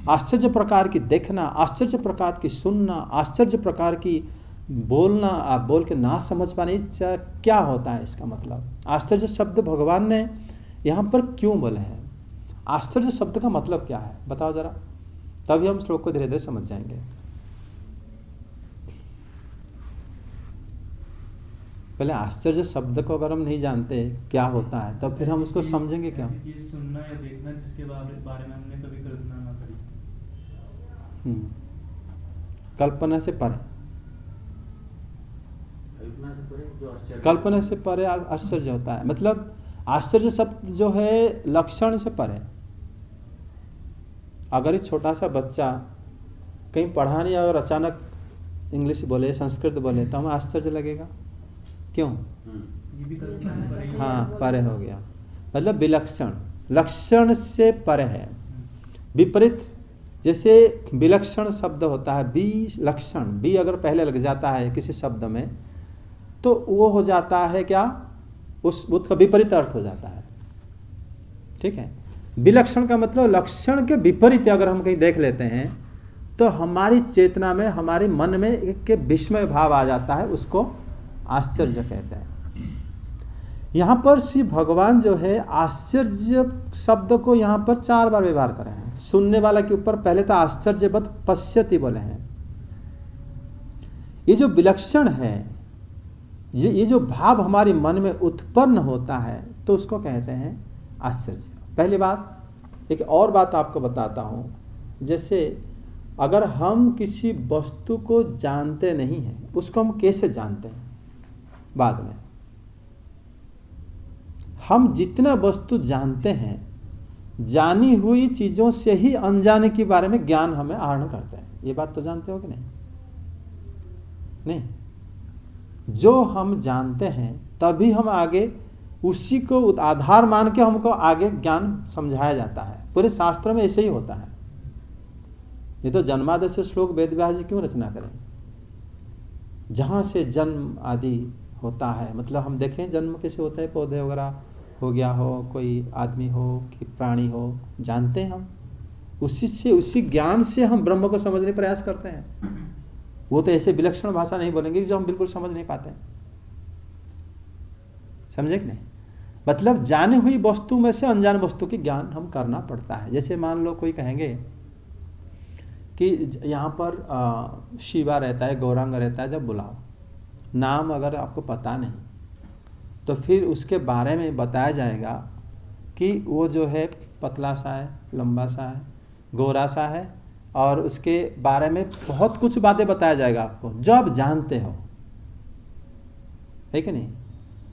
Speaker 1: आश्चर्य प्रकार की देखना, आश्चर्य प्रकार की सुनना, आश्चर्य प्रकार की बोलना, आप बोल के ना समझ पाने, क्या होता है इसका मतलब? आश्चर्य शब्द भगवान ने यहाँ पर क्यों बोले हैं? आश्चर्य शब्द का मतलब क्या है बताओ जरा, तभी हम श्लोक को धीरे धीरे समझ जाएंगे। पहले आश्चर्य शब्द को अगर हम नहीं जानते क्या होता है, तब फिर हम उसको समझेंगे क्या?
Speaker 4: सुनना या देखना जिसके बारे में हमने कभी कल्पना ना करी।
Speaker 1: कल्पना से परे, कल्पना से परे आश्चर्य होता है। मतलब आश्चर्य शब्द जो है लक्षण से परे। अगर एक छोटा सा बच्चा कहीं पढ़ा नहीं और अचानक इंग्लिश बोले, संस्कृत बोले, तो हमें आश्चर्य लगेगा। क्यों?
Speaker 4: ये भी कल्पना
Speaker 1: हाँ, परे हो गया। मतलब विलक्षण, लक्षण से परे है। विपरीत, जैसे विलक्षण शब्द होता है, विलक्षण, बी अगर पहले लग जाता है किसी शब्द में तो वो हो जाता है क्या? उसका विपरीत अर्थ हो जाता है। ठीक है, विलक्षण का मतलब लक्षण के विपरीत अगर हम कहीं देख लेते हैं तो हमारी चेतना में, हमारे मन में एक विस्मय भाव आ जाता है, उसको आश्चर्य कहते हैं। यहाँ पर श्री भगवान जो है आश्चर्य शब्द को यहाँ पर 4 बार व्यवहार करे हैं। सुनने वाला के ऊपर पहले तो आश्चर्यवत पश्यति बोले हैं। ये जो विलक्षण है, ये जो भाव हमारे मन में उत्पन्न होता है, तो उसको कहते हैं आश्चर्य। पहली बात। एक और बात आपको बताता हूँ, जैसे अगर हम किसी वस्तु को जानते नहीं हैं, उसको हम कैसे जानते हैं? बाद में हम जितना वस्तु जानते हैं, जानी हुई चीजों से ही अनजाने के बारे में ज्ञान हमें आहरण करते हैं। ये बात तो जानते हो कि नहीं? नहीं, जो हम जानते हैं तभी हम आगे उसी को आधार मान के हमको आगे ज्ञान समझाया जाता है। पूरे शास्त्रों में ऐसे ही होता है। ये तो जन्मादि से श्लोक वेद व्यास जी क्यों रचना करें? जहां से जन्म आदि होता है, मतलब हम देखें जन्म कैसे होता है, पौधे वगैरह हो गया हो, कोई आदमी हो कि प्राणी हो, जानते हैं हम उसी से, उसी ज्ञान से हम ब्रह्म को समझने का प्रयास करते हैं। वो तो ऐसे विलक्षण भाषा नहीं बोलेंगे जो हम बिल्कुल समझ नहीं पाते हैं। समझे कि नहीं? मतलब जाने हुई वस्तु में से अनजान वस्तु की ज्ञान हम करना पड़ता है। जैसे मान लो कोई कहेंगे कि यहाँ पर शिवा रहता है, गौरांग रहता है, जब बुलाओ, नाम अगर आपको पता नहीं तो फिर उसके बारे में बताया जाएगा कि वो जो है पतला सा है, लंबा सा है, गोरा सा है, और उसके बारे में बहुत कुछ बातें बताया जाएगा आपको जो आप जानते हो, है कि नहीं?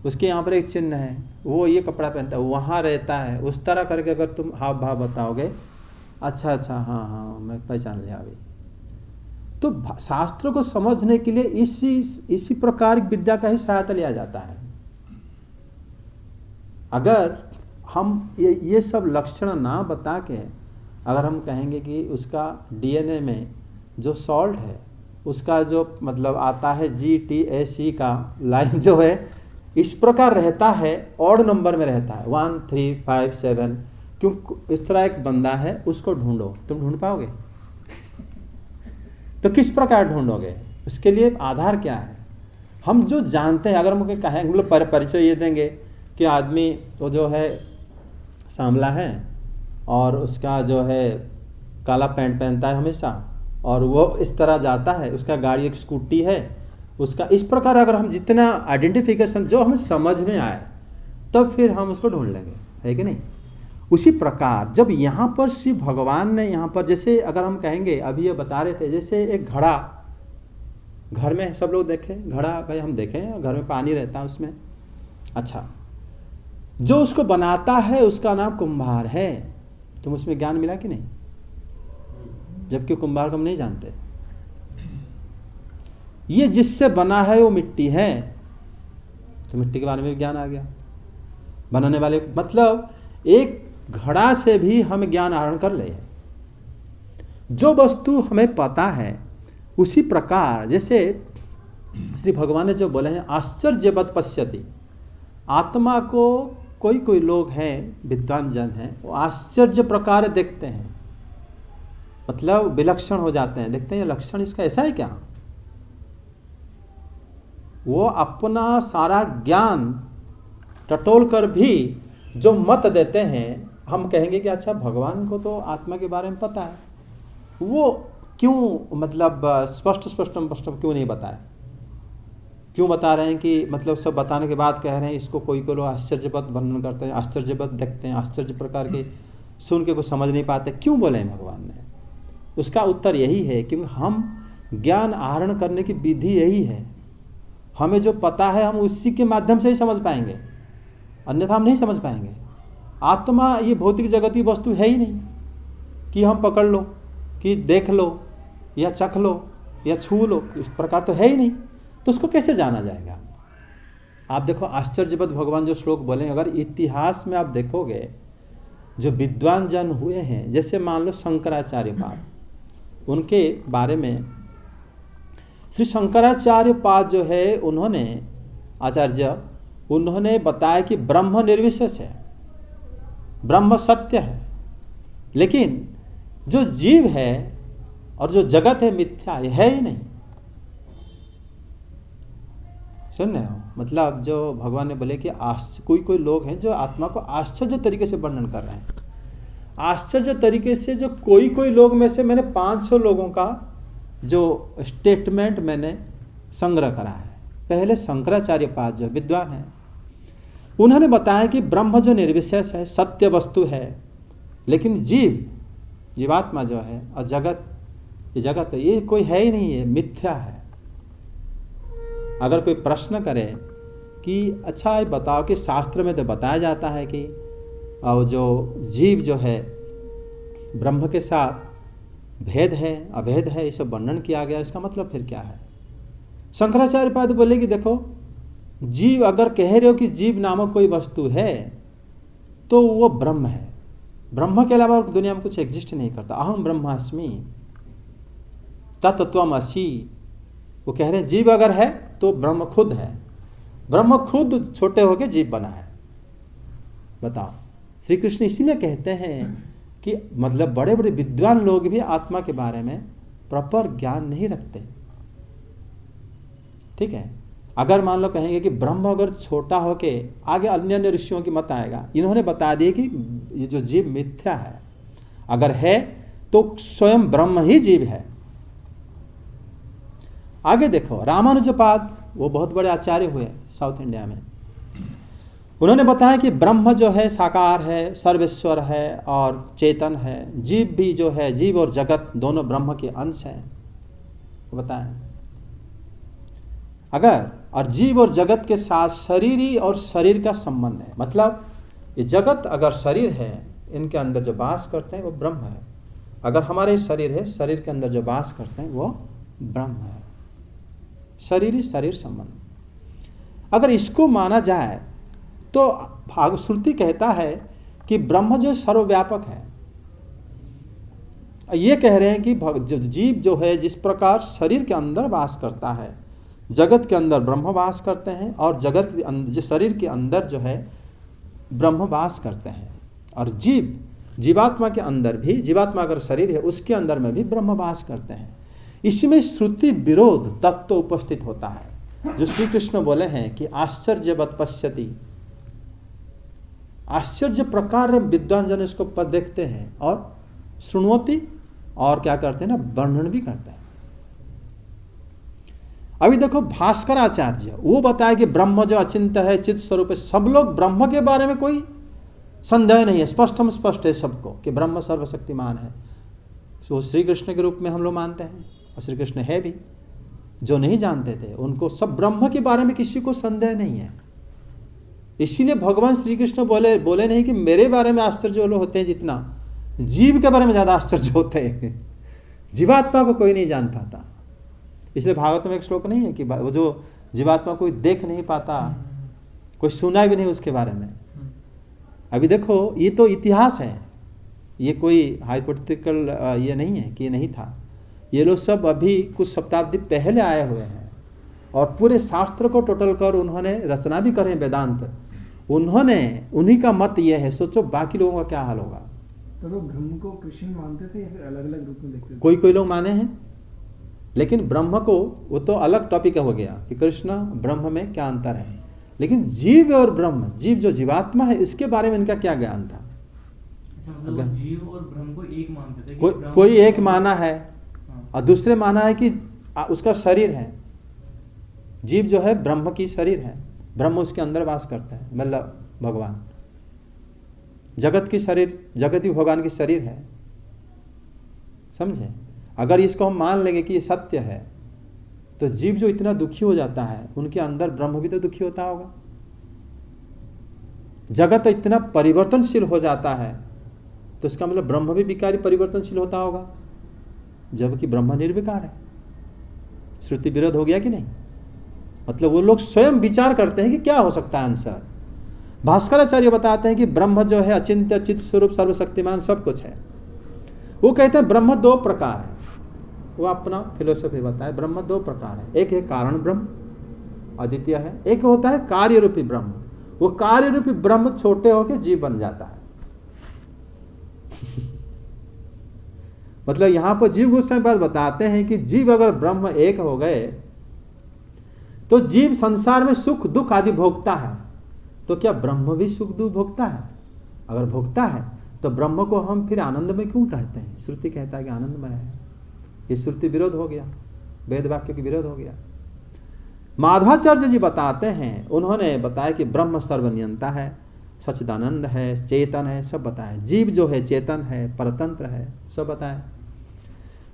Speaker 1: उसके यहाँ पर एक चिन्ह है, वो ये कपड़ा पहनता है, वहाँ रहता है, उस तरह करके अगर तुम हाव भाव बताओगे, अच्छा अच्छा हाँ हाँ मैं पहचान लिया अभी। तो शास्त्र को समझने के लिए इसी प्रकार की विद्या का ही सहायता लिया जाता है। अगर हम ये सब लक्षण ना बता के अगर हम कहेंगे कि उसका डीएनए में जो सॉल्ट है उसका जो मतलब आता है GTAC का लाइन जो है इस प्रकार रहता है, ऑड नंबर में रहता है 1 3 5 7, क्यों इस तरह एक बंदा है, उसको ढूंढो, तुम ढूंढ पाओगे? तो किस प्रकार ढूंढोगे? उसके लिए आधार क्या है? हम जो जानते हैं, अगर हम कहें, हम लोग परिचय ये देंगे कि आदमी वो जो है सांवला है और उसका जो है काला पैंट पहनता है हमेशा, और वो इस तरह जाता है, उसका गाड़ी एक स्कूटी है, उसका इस प्रकार अगर हम जितना आइडेंटिफिकेशन जो हमें समझ में आए तब फिर हम उसको ढूंढ लेंगे, है कि नहीं? उसी प्रकार जब यहाँ पर श्री भगवान ने यहाँ पर, जैसे अगर हम कहेंगे, अभी ये बता रहे थे, जैसे एक घड़ा, घर में सब लोग देखें घड़ा, भाई हम देखें घर में पानी रहता है उसमें, अच्छा, जो उसको बनाता है उसका नाम कुंभार है। तुम उसमें ज्ञान मिला कि नहीं? जबकि कुंभार को हम नहीं जानते। ये जिससे बना है वो मिट्टी है, तो मिट्टी के बारे में ज्ञान आ गया। बनाने वाले मतलब एक घड़ा से भी हम ज्ञान आहरण कर ले। जो वस्तु हमें पता है उसी प्रकार, जैसे श्री भगवान ने जो बोले हैं आश्चर्यवत् पश्यति, आत्मा को कोई लोग हैं, विद्वान जन हैं, वो आश्चर्य प्रकार देखते हैं, मतलब विलक्षण हो जाते हैं, देखते हैं लक्षण इसका ऐसा है क्या? वो अपना सारा ज्ञान टटोल कर भी जो मत देते हैं, हम कहेंगे कि अच्छा भगवान को तो आत्मा के बारे में पता है, वो क्यों मतलब स्पष्ट क्यों नहीं बताया? क्यों बता रहे हैं कि मतलब सब बताने के बाद कह रहे हैं इसको कोई लोग आश्चर्यवत वर्णन करते हैं, आश्चर्यवत देखते हैं, आश्चर्य प्रकार के सुन के कुछ समझ नहीं पाते, क्यों बोले हैं भगवान ने? उसका उत्तर यही है कि हम ज्ञान आहरण करने की विधि यही है। हमें जो पता है हम उसी के माध्यम से ही समझ पाएंगे, अन्यथा हम नहीं समझ पाएंगे। आत्मा ये भौतिक जगती वस्तु है ही नहीं कि हम पकड़ लो, कि देख लो या चख लो या छू लो, इस प्रकार तो है ही नहीं, तो उसको कैसे जाना जाएगा? आप देखो आश्चर्यवत भगवान जो श्लोक बोले, अगर इतिहास में आप देखोगे जो विद्वान जन हुए हैं, जैसे मान लो शंकराचार्य पाद, उनके बारे में श्री शंकराचार्य पाद जो है उन्होंने बताया कि ब्रह्म निर्विशेष है, ब्रह्म सत्य है, लेकिन जो जीव है और जो जगत है मिथ्या है ही नहीं। सुन रहे हो? मतलब जो भगवान ने बोले कि कोई लोग हैं जो आत्मा को आश्चर्य तरीके से वर्णन कर रहे हैं। आश्चर्य तरीके से जो कोई लोग में से मैंने 500 लोगों का जो स्टेटमेंट मैंने संग्रह करा है। पहले शंकराचार्य पाद जो विद्वान है, उन्होंने बताया कि ब्रह्म जो निर्विशेष है, सत्य वस्तु है, लेकिन जीवात्मा जो है और जगत ये कोई है ही नहीं, है मिथ्या है। अगर कोई प्रश्न करे कि अच्छा ये बताओ कि शास्त्र में तो बताया जाता है कि जो जीव जो है ब्रह्म के साथ भेद है अभेद है, ये सब वर्णन किया गया, इसका मतलब फिर क्या है? शंकराचार्य पाद बोले कि देखो, जीव अगर कह रहे हो कि जीव नामक कोई वस्तु है तो वो ब्रह्म है। ब्रह्म के अलावा दुनिया में कुछ एग्जिस्ट नहीं करता। अहम ब्रह्मास्मि तत्त्वमसि, वो कह रहे हैं जीव अगर है तो ब्रह्म खुद है। ब्रह्म खुद छोटे होके जीव बना है। बताओ, श्री कृष्ण इसीलिए कहते हैं कि मतलब बड़े बड़े विद्वान लोग भी आत्मा के बारे में प्रॉपर ज्ञान नहीं रखते। ठीक है, अगर मान लो कहेंगे कि ब्रह्म अगर छोटा होके, आगे अन्य अन्य ऋषियों की मत आएगा, इन्होंने बता दिए कि ये जो जीव मिथ्या है, अगर है तो स्वयं ब्रह्म ही जीव है। आगे देखो, रामानुजपाद वो बहुत बड़े आचार्य हुए साउथ इंडिया में, उन्होंने बताया कि ब्रह्म जो है साकार है, सर्वेश्वर है और चेतन है। जीव भी जो है, जीव और जगत दोनों ब्रह्म के अंश हैं। बताएं, अगर और जीव और जगत के साथ शरीरी और शरीर का संबंध है, मतलब ये जगत अगर शरीर है, इनके अंदर जो वास करते हैं वो ब्रह्म है। अगर हमारे शरीर है, शरीर के अंदर जो वास करते हैं वो ब्रह्म है। शरीरी शरीर संबंध अगर इसको माना जाए तो श्रुति कहता है कि ब्रह्म जो सर्वव्यापक है। ये कह रहे हैं कि जीव जो है जिस प्रकार शरीर के अंदर वास करता है, जगत के अंदर ब्रह्म वास करते हैं, और जगत के शरीर के अंदर जो है ब्रह्म वास करते हैं। और जीवात्मा के अंदर भी, जीवात्मा अगर शरीर है उसके अंदर में भी ब्रह्म वास करते हैं। इसमें श्रुति विरोध तत्व उपस्थित होता है, जो श्री कृष्ण बोले हैं कि आश्चर्यवत् पश्यति, आश्चर्य प्रकार विद्वान जन इसको देखते हैं और सुनोति, और क्या करते हैं ना, वर्णन भी करते हैं। अभी देखो भास्कर आचार्य, वो बताया कि ब्रह्म जो अचिंत्य है, चित स्वरूप है। सब लोग ब्रह्म के बारे में कोई संदेह नहीं है, स्पष्ट है सबको कि ब्रह्म सर्वशक्तिमान है। तो श्री कृष्ण के रूप में हम लोग मानते हैं, और श्री कृष्ण है भी। जो नहीं जानते थे उनको सब ब्रह्म के बारे में किसी को संदेह नहीं है। इसीलिए भगवान श्री कृष्ण बोले नहीं कि मेरे बारे में आश्चर्य होते हैं जितना जीव के बारे में ज्यादा आश्चर्य होते हैं। जीवात्मा को कोई नहीं जान पाता। इसलिए भागवत में एक श्लोक नहीं है कि वो जो जीवात्मा कोई देख नहीं पाता, कोई सुना भी नहीं उसके बारे में। अभी देखो, ये तो इतिहास है, ये कोई हाइपोथेटिकल ये नहीं है कि ये नहीं था। ये लोग सब अभी कुछ शताब्दी पहले आए हुए हैं, और पूरे शास्त्र को टोटल कर उन्होंने रचना भी करे वेदांत। उन्हीं का मत ये है। सोचो बाकी लोगों का क्या हाल होगा।
Speaker 6: तो लोग ब्रह्म को कृष्ण मानते थे या फिर अलग अलग रूप में देखते थे?
Speaker 1: कोई लोग माने हैं, लेकिन ब्रह्म को, वो तो अलग टॉपिक हो गया कि कृष्ण ब्रह्म में क्या अंतर है। लेकिन जीव और ब्रह्म, जीव जो जीवात्मा है, इसके बारे में इनका क्या ज्ञान था?
Speaker 4: मतलब जीव और ब्रह्म को एक मानते थे।
Speaker 1: कोई एक माना है और दूसरे माना है कि उसका शरीर है। जीव जो है ब्रह्म की शरीर है, ब्रह्म उसके अंदर वास करता है, मतलब भगवान। जगत की शरीर, जगत ही भगवान की शरीर है। समझे? अगर इसको हम मान लेंगे कि ये सत्य है, तो जीव जो इतना दुखी हो जाता है, उनके अंदर ब्रह्म भी तो दुखी होता होगा। जगत इतना परिवर्तनशील हो जाता है, तो इसका मतलब ब्रह्म भी विकारी परिवर्तनशील होता होगा, जबकि ब्रह्म निर्विकार है। श्रुति विरोध हो गया कि नहीं? मतलब वो लोग स्वयं विचार करते हैं कि क्या हो सकता है आंसर। भास्कराचार्य बताते हैं कि ब्रह्म जो है अचिंत्य, चित स्वरूप, सर्वशक्तिमान, सब कुछ है। वो कहते हैं ब्रह्म दो प्रकार है। वो अपना फिलोसफी बताए, ब्रह्म दो प्रकार है। एक है कारण ब्रह्म, अद्वितीय है। एक होता है कार्य रूपी ब्रह्म। वो कार्य रूपी ब्रह्म छोटे होकर जीव बन जाता है। मतलब यहां पर जीव गोस्वामी बात बताते हैं कि जीव अगर ब्रह्म एक हो गए तो जीव संसार में सुख दुख आदि भोगता है, तो क्या ब्रह्म भी सुख दुख भोगता है? अगर भोगता है तो ब्रह्म को हम फिर आनंदमय क्यों कहते हैं? श्रुति कहता है कि आनंदमय है। ये श्रुति विरोध हो गया, वेद वाक्य की विरोध हो गया। माधवाचार्य जी बताते हैं, उन्होंने बताया कि ब्रह्म सर्वनियंता है, सच्चिदानंद है, चेतन है, सब बताया। जीव जो है चेतन है, परतंत्र है, सब बताया।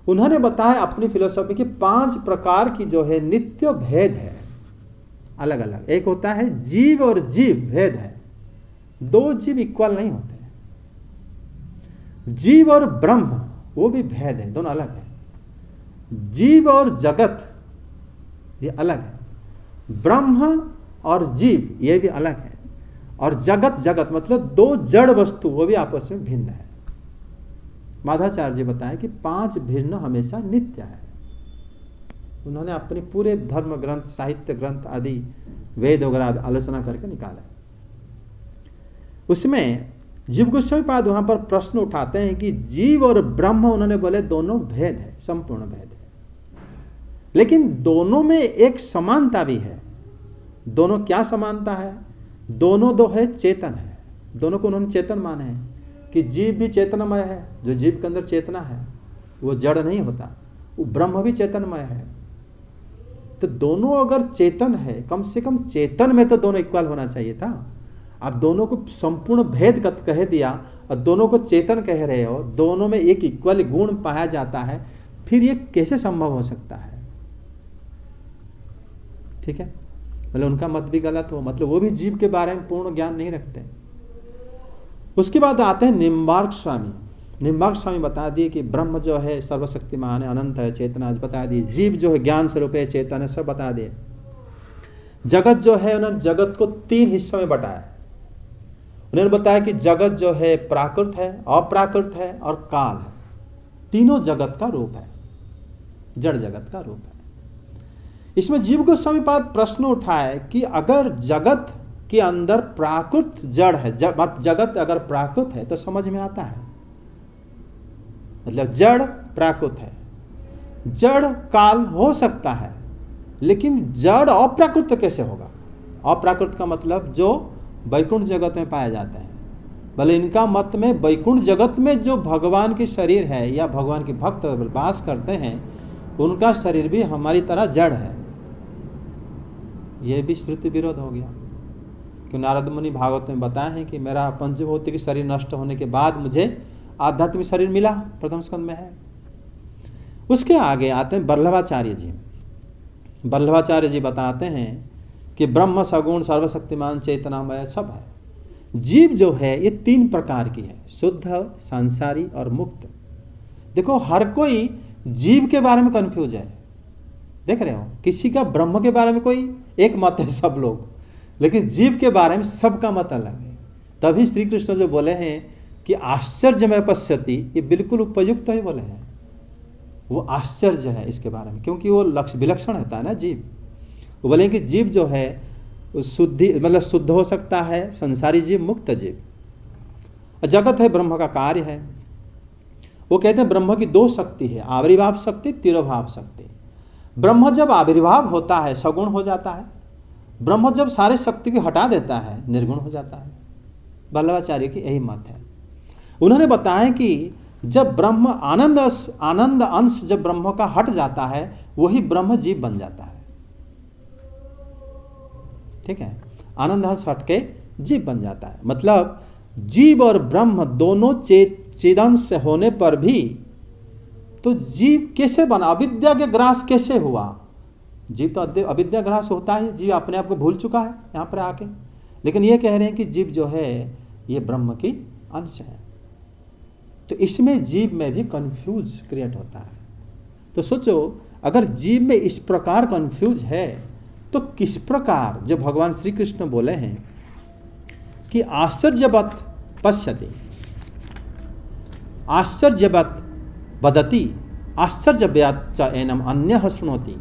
Speaker 1: उन्होंने बताया अपनी फिलोसॉफी की 5 प्रकार की जो है नित्य भेद है, अलग अलग। एक होता है जीव और जीव भेद है, 2 जीव इक्वल नहीं होते। जीव और ब्रह्म वो भी भेद है, दोनों अलग है। जीव और जगत ये अलग है, ब्रह्म और जीव ये भी अलग है, और जगत जगत मतलब 2 जड़ वस्तु वो भी आपस में भिन्न है। माधवाचार्य जी बताए कि 5 भिन्न हमेशा नित्य है। उन्होंने अपने पूरे धर्म ग्रंथ, साहित्य ग्रंथ आदि, वेद वगैरह आलोचना करके निकाला। उसमें जीव गोस्वामी पाद वहां पर प्रश्न उठाते हैं कि जीव और ब्रह्म उन्होंने बोले दोनों भेद है, संपूर्ण भेद है, लेकिन दोनों में एक समानता भी है। दोनों क्या समानता है? दोनों दो है चेतन है। दोनों को उन्होंने चेतन माने हैं कि जीव भी चेतनमय है, जो जीव के अंदर चेतना है वो जड़ नहीं होता, वो ब्रह्म भी चेतनमय है। तो दोनों अगर चेतन है, कम से कम चेतन में तो दोनों इक्वल होना चाहिए था। आप दोनों को संपूर्ण भेद कह दिया और दोनों को चेतन कह रहे हो, दोनों में एक इक्वल गुण पाया जाता है, फिर ये कैसे संभव हो सकता है? ठीक है, मतलब उनका मत भी गलत हो, मतलब वो भी जीव के बारे में पूर्ण ज्ञान नहीं रखते। उसके बाद आते हैं निम्बार्क स्वामी। निम्बार्क स्वामी बता दिए कि ब्रह्म जो है सर्वशक्तिमान है, अनंत है, चेतना बता दिए। जीव जो है ज्ञान स्वरूप है, चेतन है, सब बता दिए। जगत जो है उन्होंने जगत को 3 हिस्सों में बांटा है। उन्होंने बताया कि जगत जो है प्राकृत है, अप्राकृत है और काल है। तीनों जगत का रूप है, जड़ जगत का रूप है। इसमें जीव गोस्वामी पाद प्रश्न उठाए कि अगर जगत के अंदर प्राकृत जड़ है, जगत अगर प्राकृत है तो समझ में आता है, मतलब जड़ प्राकृत है, जड़ काल हो सकता है, लेकिन जड़ अप्राकृत कैसे होगा? अप्राकृत का मतलब जो वैकुंठ जगत में पाया जाता है। भले इनका मत में वैकुंठ जगत में जो भगवान की शरीर है या भगवान के भक्त वास करते हैं, उनका शरीर भी हमारी तरह जड़ है। यह भी श्रुति विरोध हो गया, कि नारद मुनि भागवत में बताए हैं कि मेरा पंचभौतिक शरीर नष्ट होने के बाद मुझे आध्यात्मिक शरीर मिला, प्रथम स्कंद में है। उसके आगे आते हैं वल्लभाचार्य जी। वल्लभाचार्य जी बताते हैं कि ब्रह्म सगुण सर्वशक्तिमान चेतनामय सब है। जीव जो है ये 3 प्रकार की है, शुद्ध, सांसारी और मुक्त। देखो हर कोई जीव के बारे में कंफ्यूज है, देख रहे हो, किसी का ब्रह्म के बारे में कोई एक मत है सब लोग, लेकिन जीव के बारे में सबका मत अलग है। तभी श्री कृष्ण जो बोले हैं कि आश्चर्यमय पश्यति, ये बिल्कुल उपयुक्त ही बोले हैं। वो आश्चर्य है इसके बारे में, क्योंकि वो लक्ष्य विलक्षण होता है ना जीव। वो बोले कि जीव जो है शुद्धि मतलब शुद्ध हो सकता है, संसारी जीव, मुक्त जीव। जगत है ब्रह्म का कार्य है। वो कहते हैं ब्रह्म की 2 शक्ति है, आविर्भाव शक्ति, तिरोभाव शक्ति। ब्रह्म जब आविर्भाव होता है सगुण हो जाता है, ब्रह्म जब सारे शक्ति को हटा देता है निर्गुण हो जाता है। वल्लभाचार्य की यही मत है। उन्होंने बताया कि जब ब्रह्म आनंद अंश जब ब्रह्म का हट जाता है, वही ब्रह्म जीव बन जाता है। ठीक है, आनंद अंश हट के जीव बन जाता है। मतलब जीव और ब्रह्म दोनों चेदंश होने पर भी तो जीव कैसे बना? अविद्या के ग्रास कैसे हुआ? जीव तो अविद्या ग्रास होता है, जीव अपने आप को भूल चुका है यहाँ पर आके। लेकिन ये कह रहे हैं कि जीव जो है ये ब्रह्म की अंश है। तो इसमें जीव में भी कंफ्यूज क्रिएट होता है। तो सोचो अगर जीव में इस प्रकार कंफ्यूज है तो किस प्रकार जो भगवान श्री कृष्ण बोले हैं कि आश्चर्यवत पश्यति, आश्चर्यवत वदति, आश्चर्यव्यात च एनम अन्यः शृणोति,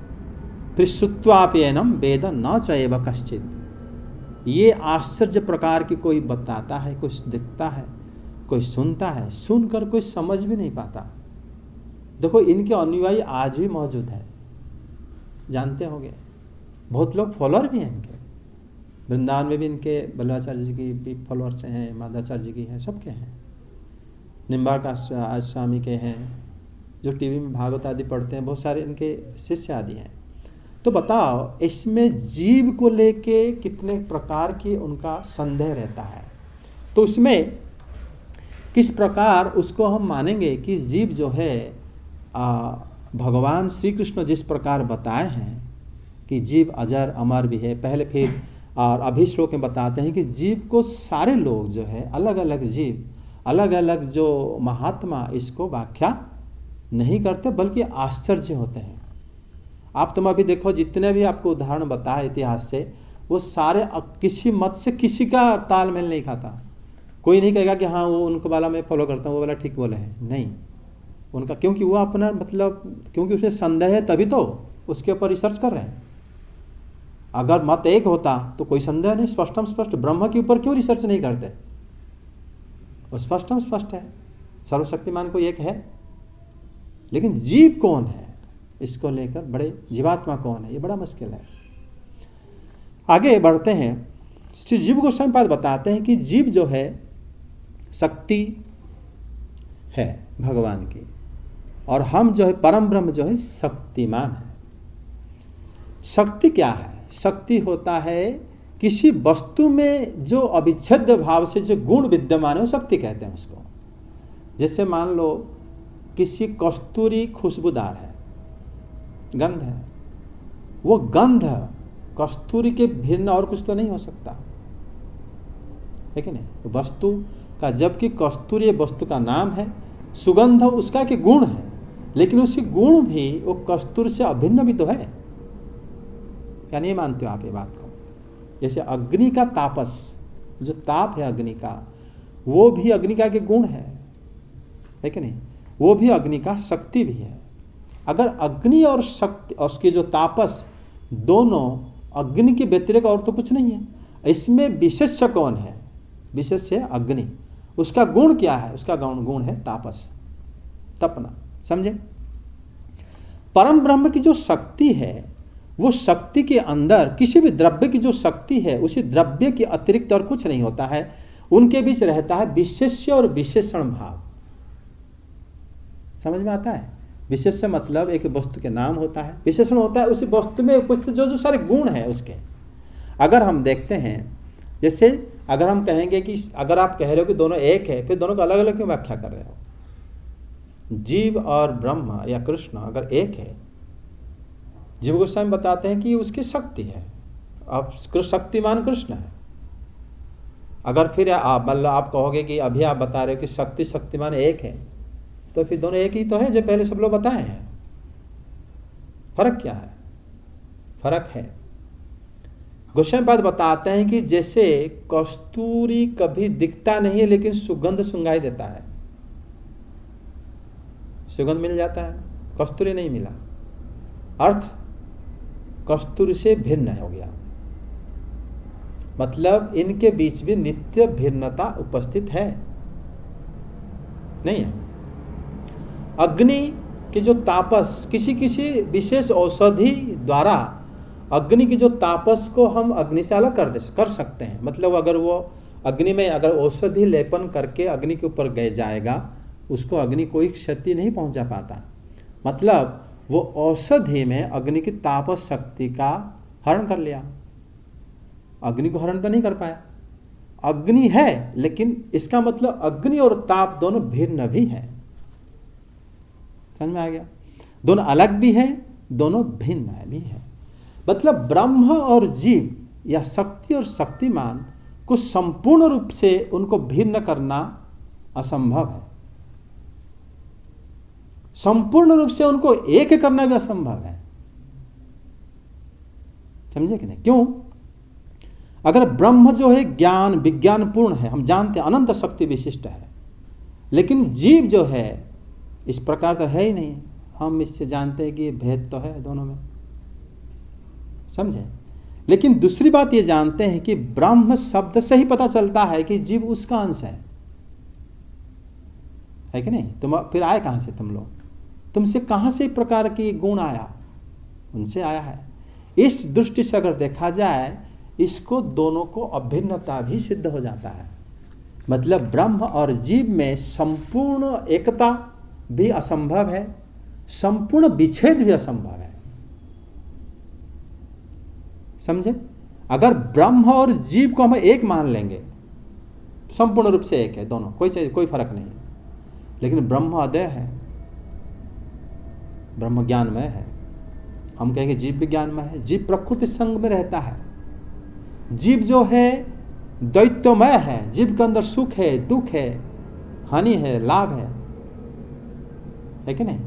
Speaker 1: फिर श्रुत्वापि एनम वेद न च एव कश्चित्। ये आश्चर्य प्रकार की कोई बताता है, कुछ दिखता है, कोई सुनता है, सुनकर कोई समझ भी नहीं पाता। देखो इनके अनुयायी आज भी मौजूद है, जानते होंगे, बहुत लोग फॉलोअर भी हैं इनके। वृंदावन में भी इनके वल्लभाचार्य जी की भी फॉलोअर्स हैं, माधवाचार्य जी की हैं, सबके हैं, निम्बार्क स्वामी के हैं, जो टीवी में भागवत आदि पढ़ते हैं, बहुत सारे इनके शिष्य आदि हैं। तो बताओ इसमें जीव को लेके कितने प्रकार की उनका संदेह रहता है। तो उसमें किस प्रकार उसको हम मानेंगे कि जीव जो है भगवान श्री कृष्ण जिस प्रकार बताए हैं कि जीव अजर अमर भी है, पहले फिर और अभी श्लोक में बताते हैं कि जीव को सारे लोग जो है अलग अलग जीव, अलग अलग जो महात्मा इसको व्याख्या नहीं करते बल्कि आश्चर्य होते हैं। आप तुम अभी देखो जितने भी आपको उदाहरण बताए इतिहास से, वो सारे किसी मत से किसी का तालमेल नहीं खाता। कोई नहीं कहेगा कि हाँ वो उनका वाला मैं फॉलो करता हूँ, वो वाला ठीक बोले हैं, नहीं उनका, क्योंकि वो अपना मतलब क्योंकि उसमें संदेह है तभी तो उसके ऊपर रिसर्च कर रहे हैं। अगर मत एक होता तो कोई संदेह नहीं, स्पष्टम स्पष्ट, ब्रह्म के ऊपर क्यों रिसर्च नहीं करते? वो स्पष्टम स्पष्ट है, सर्वशक्तिमान को एक है, लेकिन जीव कौन है इसको लेकर बड़े, जीवात्मा कौन है ये बड़ा मुश्किल है। आगे बढ़ते हैं, श्री जीव गोस्वामी पाद बताते हैं कि जीव जो है शक्ति है भगवान की, और हम जो है परम ब्रह्म जो है शक्तिमान है। शक्ति क्या है? शक्ति होता है किसी वस्तु में जो अविच्छेद्य भाव से जो गुण विद्यमान है वो शक्ति कहते हैं उसको। जैसे मान लो किसी कस्तूरी खुशबूदार है, गंध है, वो गंध कस्तूरी के भिन्न और कुछ तो नहीं हो सकता है कि नहीं? वस्तु का, जबकि कस्तूरी वस्तु का नाम है, सुगंध उसका के गुण है, लेकिन उसके गुण भी वो कस्तूरी से अभिन्न भी तो है। क्या नहीं मानते हो आप ये बात को? जैसे अग्नि का तापस, जो ताप है अग्नि का, वो भी अग्नि का के गुण है कि नहीं? वो भी अग्नि का शक्ति भी है। अगर अग्नि और शक्ति, उसके जो तापस, दोनों अग्नि के व्यतिरिक्त और तो कुछ नहीं है। इसमें विशेष्य कौन है? विशेष्य अग्नि। उसका गुण क्या है? उसका गुण है तापस, तपना। समझे? परम ब्रह्म की जो शक्ति है, वो शक्ति के अंदर किसी भी द्रव्य की जो शक्ति है, उसी द्रव्य के अतिरिक्त और कुछ नहीं होता है। उनके बीच रहता है विशेष्य और विशेषण भाव। समझ में आता है? विशेष्य मतलब एक वस्तु के नाम होता है, विशेषण होता है उसी वस्तु में उपस्थित जो जो सारे गुण हैं उसके। अगर हम देखते हैं, जैसे अगर हम कहेंगे कि अगर आप कह रहे हो कि दोनों एक है, फिर दोनों को अलग अलग क्यों व्याख्या कर रहे हो? जीव और ब्रह्म या कृष्ण अगर एक है, जीव गोस्वामी बताते हैं कि उसकी शक्ति है, अब शक्तिमान कृष्ण है। अगर फिर आप कहोगे कि अभी आप बता रहे हो कि शक्ति शक्तिमान एक है, तो फिर दोनों एक ही तो है जो पहले सब लोग बताए हैं। फर्क क्या है? फर्क है, गोस्वामी पाद बताते हैं कि जैसे कस्तूरी कभी दिखता नहीं है लेकिन सुगंध सुंगाई देता है। सुगंध मिल जाता है, कस्तूरी नहीं मिला, अर्थ कस्तूरी से भिन्न हो गया। मतलब इनके बीच भी नित्य भिन्नता उपस्थित है, नहीं है? अग्नि के जो तापस, किसी किसी विशेष औषधि द्वारा अग्नि की जो तापस को हम अग्नि से अलग कर सकते हैं। मतलब अगर वो अग्नि में अगर औषधि लेपन करके अग्नि के ऊपर गए जाएगा, उसको अग्नि कोई क्षति नहीं पहुंचा पाता। मतलब वो औषधि में अग्नि की तापस शक्ति का हरण कर लिया, अग्नि को हरण तो नहीं कर पाया। अग्नि है, लेकिन इसका मतलब अग्नि और ताप दोनों भिन्न भी है। समझ में आ गया? दोनों अलग भी है, दोनों भिन्न भी है। मतलब ब्रह्म और जीव या शक्ति और शक्तिमान को संपूर्ण रूप से उनको भिन्न करना असंभव है। संपूर्ण रूप से उनको एक करना भी असंभव है। समझे कि नहीं? क्यों? अगर ब्रह्म जो है ज्ञान विज्ञान पूर्ण है, हम जानते हैं अनंत शक्ति विशिष्ट है, लेकिन जीव जो है इस प्रकार तो है ही नहीं। हम इससे जानते हैं कि ये भेद तो है दोनों में, समझे? लेकिन दूसरी बात ये जानते हैं कि ब्रह्म शब्द से ही पता चलता है कि जीव उसका अंश है कि नहीं? तुम फिर आए कहां से? तुम लोग, तुमसे कहां से प्रकार की गुण आया? उनसे आया है। इस दृष्टि से अगर देखा जाए, इसको दोनों को अभिन्नता भी सिद्ध हो जाता है। मतलब ब्रह्म और जीव में संपूर्ण एकता भी असंभव है, संपूर्ण विच्छेद भी असंभव है। समझे? अगर ब्रह्म और जीव को हम एक मान लेंगे संपूर्ण रूप से एक है दोनों, कोई फर्क नहीं है। लेकिन ब्रह्म अद्वय है, ब्रह्म ज्ञानमय है। हम कहेंगे जीव भी ज्ञानमय है। जीव प्रकृति संग में रहता है। जीव जो है द्वैतमय है, जीव के अंदर सुख है, दुख है, हानि है, लाभ है कि नहीं?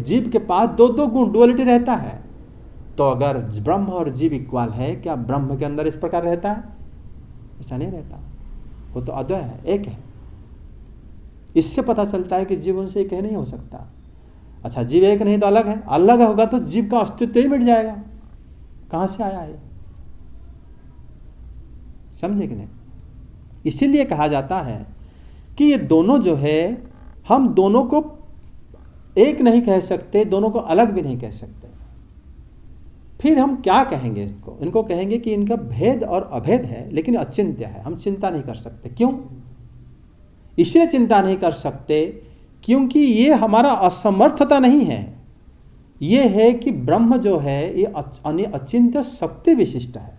Speaker 1: जीव के पास दो गुण, डुअलिटी रहता है। तो अगर ब्रह्म और जीव इक्वल है, क्या ब्रह्म के अंदर इस प्रकार रहता है? ऐसा नहीं रहता, वो तो अद्वय है, एक है। इससे पता चलता है कि जीव उनसे एक नहीं हो सकता। अच्छा, जीव एक नहीं तो अलग है, अलग होगा तो जीव का अस्तित्व ही मिट जाएगा। कहां से आया है? समझे कि नहीं? इसीलिए कहा जाता है कि ये दोनों जो है, हम दोनों को एक नहीं कह सकते, दोनों को अलग भी नहीं कह सकते। फिर हम क्या कहेंगे इसको? इनको कहेंगे कि इनका भेद और अभेद है, लेकिन अचिंत्य है। हम चिंता नहीं कर सकते। क्यों? इसलिए चिंता नहीं कर सकते क्योंकि ये हमारा असमर्थता नहीं है, ये है कि ब्रह्म जो है ये अचिंत्य शक्ति विशिष्ट है।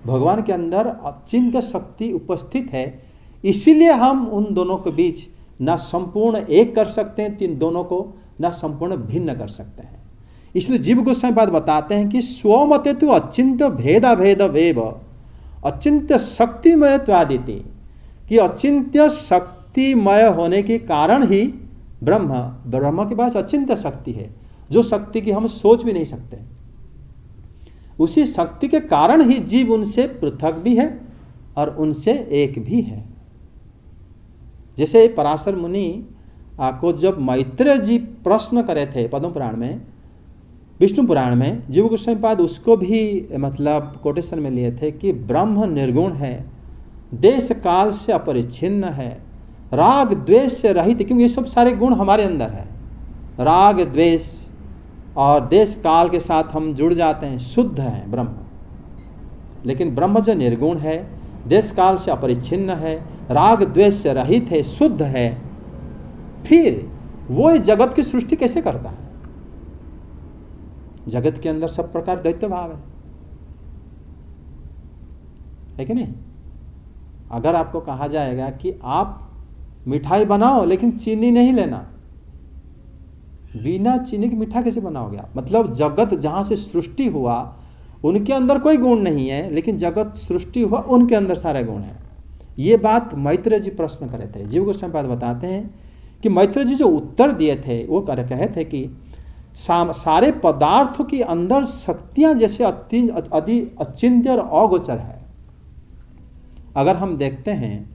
Speaker 1: भगवान के अंदर अचिंत्य शक्ति उपस्थित है। इसीलिए हम उन दोनों के बीच ना संपूर्ण एक कर सकते हैं, तीन दोनों को ना संपूर्ण भिन्न कर सकते हैं। इसलिए जीव गोस्वामी बात बताते हैं कि स्वमते तो अचिंत्य भेदा भेद वेव अचिंत्य शक्तिमय त्वादिति, कि अचिंत्य शक्तिमय होने के कारण ही ब्रह्म के पास अचिंत्य शक्ति है, जो शक्ति की हम सोच भी नहीं सकते। उसी शक्ति के कारण ही जीव उनसे पृथक भी है और उनसे एक भी है। जैसे पराशर मुनि को जब मैत्रेय जी प्रश्न करे थे पद्म पुराण में, विष्णु पुराण में, जीव गोस्वामी पाद उसको भी मतलब कोटेशन में लिए थे कि ब्रह्म निर्गुण है, देश काल से अपरिच्छिन्न है, राग द्वेष से रहित, क्योंकि ये सब सारे गुण हमारे अंदर है। राग द्वेष और देश काल के साथ हम जुड़ जाते हैं, शुद्ध है ब्रह्म। लेकिन ब्रह्म जो निर्गुण है, देश काल से अपरिच्छिन्न है, राग द्वेष से रहित है, शुद्ध है, फिर वो जगत की सृष्टि कैसे करता है? जगत के अंदर सब प्रकार द्वैत भाव है कि नहीं? अगर आपको कहा जाएगा कि आप मिठाई बनाओ लेकिन चीनी नहीं लेना, बिना चीनी की मिठाई कैसे बनाओगे आप? मतलब जगत जहां से सृष्टि हुआ उनके अंदर कोई गुण नहीं है, लेकिन जगत सृष्टि हुआ उनके अंदर सारे गुण हैं। ये बात मैत्रेय जी प्रश्न करे थे। जीव गोस्वामी पाद बताते हैं कि मैत्रेय जी जो उत्तर दिए थे वो कहे थे कि सारे पदार्थों के अंदर शक्तियां जैसे अचिंत्य और अगोचर है। अगर हम देखते हैं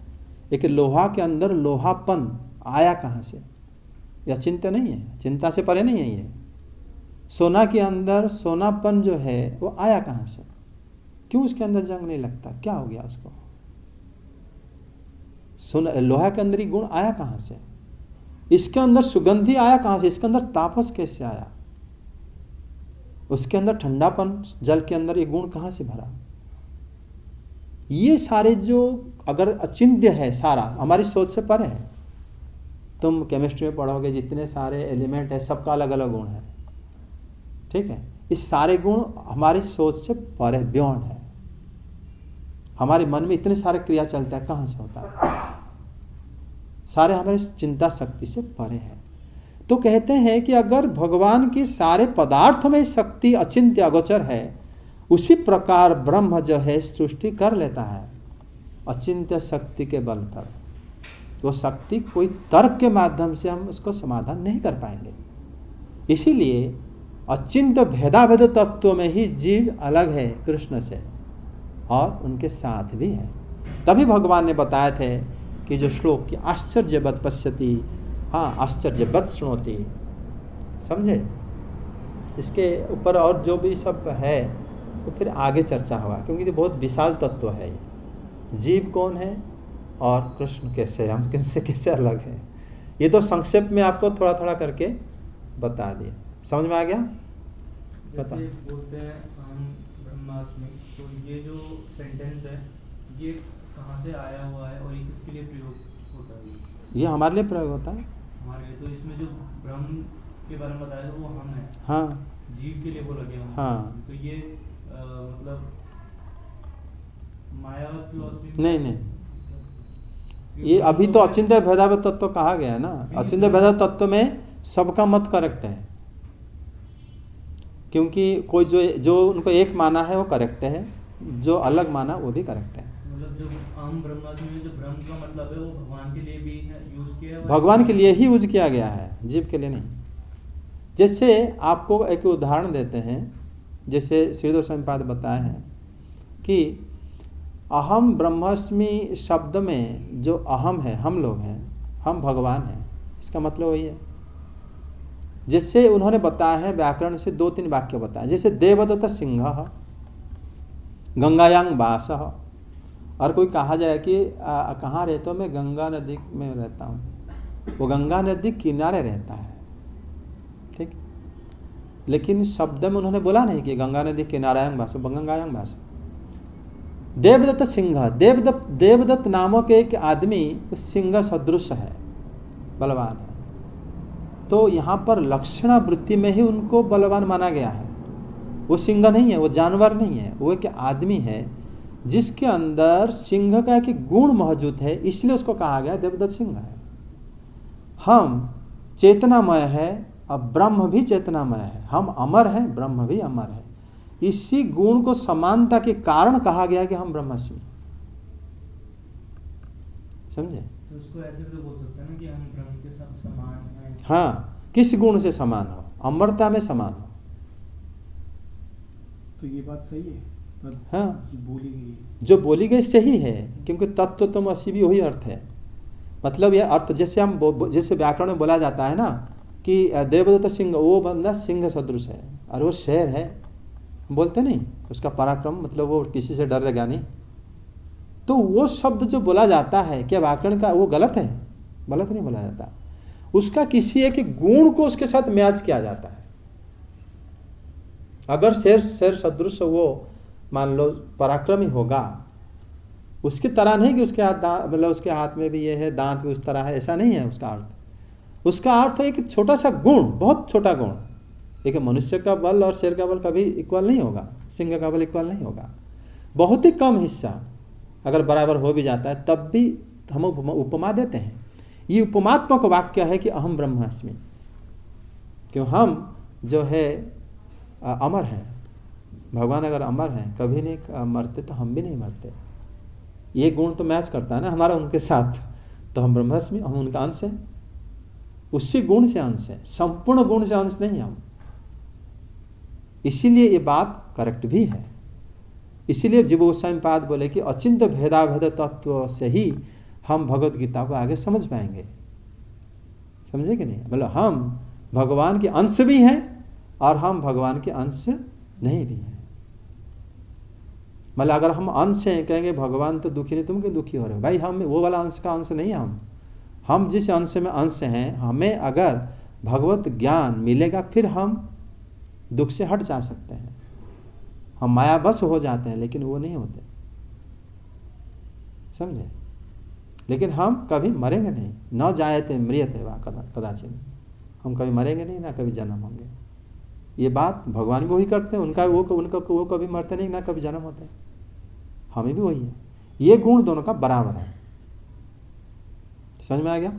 Speaker 1: एक लोहा के अंदर लोहापन आया कहां से? यह चिंता नहीं है, चिंता से परे नहीं है ये। सोना के अंदर सोनापन जो है वो आया कहां से? क्यों उसके अंदर जंग नहीं लगता? क्या हो गया उसको? लोहा के अंदर ही गुण आया कहां से? इसके अंदर सुगंधी आया कहां से? इसके अंदर तापस कैसे आया? उसके अंदर ठंडापन, जल के अंदर ये गुण कहां से भरा? ये सारे जो अगर अचिंत्य है, सारा हमारी सोच से परे है। तुम केमिस्ट्री में पढ़ोगे जितने सारे एलिमेंट है सबका अलग अलग गुण है, ठीक है? इस सारे गुण हमारी सोच से परे, बियॉन्ड है। हमारे मन में इतने सारे क्रिया चलता है, कहां से होता है? सारे हमारे चिंता शक्ति से परे है। तो कहते हैं कि अगर भगवान की सारे पदार्थों में शक्ति अचिंत्य अगोचर है, उसी प्रकार ब्रह्म जो है सृष्टि कर लेता है अचिंत्य शक्ति के बल पर। वो शक्ति कोई तर्क के माध्यम से हम उसको समाधान नहीं कर पाएंगे। इसीलिए अचिंत्य भेदाभेद तत्व में ही जीव अलग है कृष्ण से और उनके साथ भी है। तभी भगवान ने बताए थे कि जो श्लोक की आश्चर्यवत् पश्यति, हाँ आश्चर्यवत् शृणोति, समझे? इसके ऊपर और जो भी सब है तो फिर आगे चर्चा होगा, क्योंकि ये बहुत विशाल तत्व है। ये जीव कौन है और कृष्ण कैसे, हम किनसे कैसे अलग है, ये तो संक्षेप में आपको थोड़ा थोड़ा करके बता दिए। समझ में आ गया?
Speaker 4: जैसे बोलते हैं हम ब्रह्मास्मि, तो ये जो सेंटेंस है ये कहाँ से आया हुआ है और ये किसके लिए प्रयोग होता है?
Speaker 1: ये हमारे लिए प्रयोग होता है।
Speaker 4: हमारे लिए? तो इसमें जो ब्रह्म के बारे में बताया वो हम है,
Speaker 1: हाँ,
Speaker 4: जीव के लिए बोला गया।
Speaker 1: हाँ।
Speaker 4: तो ये मतलब माया फिलॉसफी
Speaker 1: नहीं, ये अभी तो अचिंत्य भेदाभेद तत्व कहा गया है ना। अचिंत्य भेदाभेद तत्व में सबका मत करेक्ट है, क्योंकि कोई जो उनको एक माना है वो करेक्ट है, जो अलग माना वो भी करेक्ट है।
Speaker 4: मतलब जो अहम ब्रह्मास्मि में जो ब्रह्म का मतलब है वो भगवान के लिए भी यूज किया है,
Speaker 1: भगवान के लिए ही यूज किया गया है, जीव के लिए नहीं। जैसे आपको एक उदाहरण देते हैं, जैसे श्रीधर स्वामीपाद बताए हैं कि अहम ब्रह्मास्मि शब्द में जो अहम है, हम लोग हैं, हम भगवान हैं, इसका मतलब वही है। जैसे उन्होंने बताया है व्याकरण से 2-3 वाक्य बताए, जैसे देवदत्त सिंह गंगायांग वास, और कोई कहा जाए कि कहाँ रहते हो, मैं गंगा नदी में रहता हूँ, वो गंगा नदी किनारे रहता है, ठीक। लेकिन शब्द में उन्होंने बोला नहीं कि गंगा नदी किनारायांग वास, गंगायांग वास। देवदत्त सिंह, देवदत्त नामक एक आदमी सिंह सदृश है, बलवान है, तो यहाँ पर लक्षणा वृत्ति में ही उनको बलवान माना गया है। वो सिंह नहीं है, वो जानवर नहीं है, वो एक आदमी है जिसके अंदर सिंह का एक गुण मौजूद है, इसलिए उसको कहा गया देवदत्त सिंह है। हम चेतनामय है, अब ब्रह्म भी चेतनामय है, हम अमर हैं, ब्रह्म भी अमर है। इसी गुण को समानता के कारण कहा गया कि हम ब्रह्मास्मि, समझे।
Speaker 4: तो उसको ऐसे भी तो बोल सकते हैं ना कि हम ब्रह्म के साथ समान हैं।
Speaker 1: हाँ, किस गुण से समान हो, अमरता में समान हो।
Speaker 6: तो ये बात सही है,
Speaker 1: हाँ,
Speaker 6: जो
Speaker 1: बोली गई सही है, क्योंकि तत्व तुम असी भी वही अर्थ है। मतलब यह अर्थ जैसे व्याकरण में बोला जाता है ना कि देवदत्त सिंह, वो बंदा सिंह सदृश है और वो शेर है, बोलते नहीं, उसका पराक्रम, मतलब वो किसी से डरेगा नहीं। तो वो शब्द जो बोला जाता है, क्या व्याकरण का वो गलत है? गलत नहीं बोला जाता, उसका किसी एक गुण को उसके साथ मैच किया जाता है। अगर शेर सदृश वो मान लो पराक्रमी होगा, उसकी तरह नहीं कि उसके हाथ, मतलब उसके हाथ में भी ये है, दांत भी उस तरह है, ऐसा नहीं है उसका अर्थ। उसका अर्थ है एक छोटा सा गुण, बहुत छोटा गुण। देखिए, मनुष्य का बल और शेर का बल कभी इक्वल नहीं होगा, सिंह का बल इक्वल नहीं होगा। बहुत ही कम हिस्सा अगर बराबर हो भी जाता है तब भी हम उपमा देते हैं। ये उपमात्मक वाक्य है कि अहम ब्रह्मास्मि, क्यों हम जो है अमर हैं। भगवान अगर अमर हैं, कभी नहीं मरते, तो हम भी नहीं मरते। ये गुण तो मैच करता है ना हमारा उनके साथ, तो हम ब्रह्मास्मि, हम उनका अंश हैं, उसी गुण से अंश है, संपूर्ण गुण से अंश नहीं हम। इसीलिए ये बात करेक्ट भी है। इसीलिए जीव गोस्वामी पाद बोले कि अचिंत्य भेदाभेद तत्व से ही हम भगवत गीता को आगे समझ पाएंगे। समझे कि नहीं? मतलब हम भगवान के अंश भी हैं और हम भगवान के अंश नहीं भी हैं। मतलब अगर हम अंश हैं, कहेंगे भगवान तो दुखी नहीं, तुम क्यों दुखी हो रहे हो? भाई हम वो वाला अंश का अंश नहीं, हम जिस अंश में अंश हैं, हमें अगर भगवत ज्ञान मिलेगा फिर हम दुख से हट जा सकते हैं। हम मायाबस हो जाते हैं, लेकिन वो नहीं होते, समझे। लेकिन हम कभी मरेंगे नहीं, न जायते म्रियते वा कदाचित, हम कभी मरेंगे नहीं, ना कभी जन्म होंगे। ये बात भगवान भी वही करते हैं, उनका वो कभी मरते नहीं, ना कभी जन्म होते हैं, हमें भी वही है। ये गुण दोनों का बराबर है। समझ में आ गया?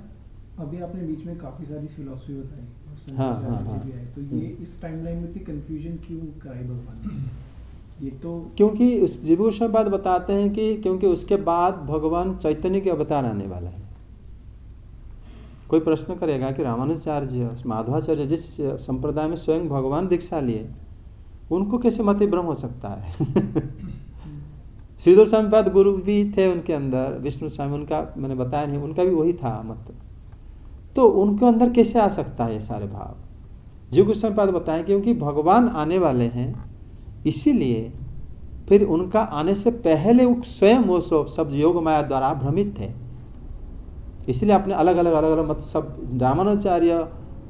Speaker 6: अभी आपने बीच में काफी सारी फिलॉसफी बताई,
Speaker 1: हाँ।
Speaker 6: तो ये इस टाइमलाइन में इतनी कंफ्यूजन क्यों कराई भगवान? ये तो
Speaker 1: क्योंकि उस जीव गोस्वामी बात बताते हैं कि क्योंकि उसके बाद भगवान चैतन्य के अवतार आने वाला है। कोई प्रश्न करेगा कि रामानुजाचार्य, माधवाचार्य जिस संप्रदाय में स्वयं भगवान दीक्षा लिए, उनको कैसे मति भ्रम हो सकता है? श्रीधर स्वामी पाद गुरु भी थे उनके अंदर, विष्णु स्वामी, उनका मैंने बताया नहीं, उनका भी वही था मत, तो उनके अंदर कैसे आ सकता है ये सारे भाव? जीव गोस्वामी पाद बताएं क्योंकि भगवान आने वाले हैं, इसीलिए फिर उनका आने से पहले वो स्वयं वो सब योग माया द्वारा भ्रमित थे, इसलिए अपने अलग अलग मत सब रामानुजाचार्य,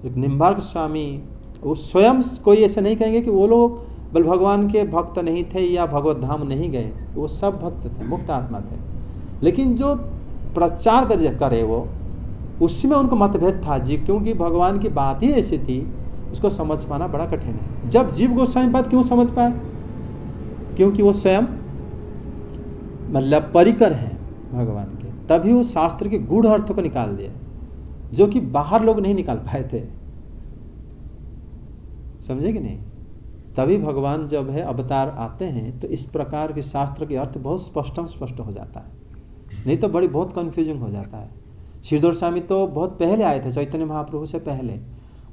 Speaker 1: निम्बार्क स्वामी, वो स्वयं कोई ऐसे नहीं कहेंगे कि वो लोग बल भगवान के भक्त नहीं थे या भगवत धाम नहीं गए, वो सब भक्त थे, मुक्त आत्मा थे। लेकिन जो प्रचार करे वो, उसमें उनको मतभेद था जी, क्योंकि भगवान की बात ही ऐसी थी, उसको समझ पाना बड़ा कठिन है। जब जीव गोस्वामी बात क्यों समझ पाए? क्योंकि वो स्वयं मतलब परिकर हैं भगवान के, तभी वो शास्त्र के गूढ़ अर्थ को निकाल दिए, जो कि बाहर लोग नहीं निकाल पाए थे। समझे कि नहीं? तभी भगवान जब है अवतार आते हैं तो इस प्रकार के शास्त्र के अर्थ बहुत स्पष्ट हो जाता है, नहीं तो बहुत कंफ्यूजिंग हो जाता है। श्रीधर स्वामी तो बहुत पहले आए थे, चैतन्य महाप्रभु से पहले।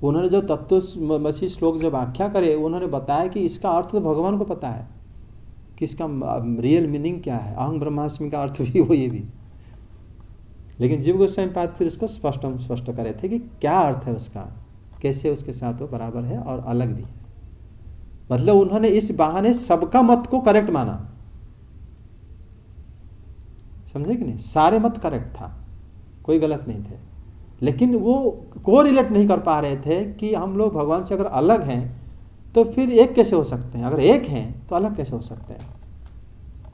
Speaker 1: उन्होंने जो तत्वमसी श्लोक जब व्याख्या करे, उन्होंने बताया कि इसका अर्थ तो भगवान को पता है कि इसका रियल मीनिंग क्या है। अहं ब्रह्मास्मि का अर्थ भी वो ये भी, लेकिन जीव गोस्वामी पाद फिर उसको स्पष्ट करे थे कि क्या अर्थ है उसका, कैसे उसके साथ वो बराबर है और अलग भी है। मतलब उन्होंने इस बहाने सबका मत को करेक्ट माना, समझे कि नहीं? सारे मत करेक्ट था, कोई गलत नहीं थे, लेकिन वो को रिलेट नहीं कर पा रहे थे कि हम लोग भगवान से अगर अलग हैं तो फिर एक कैसे हो सकते हैं, अगर एक हैं तो अलग कैसे हो सकते हैं,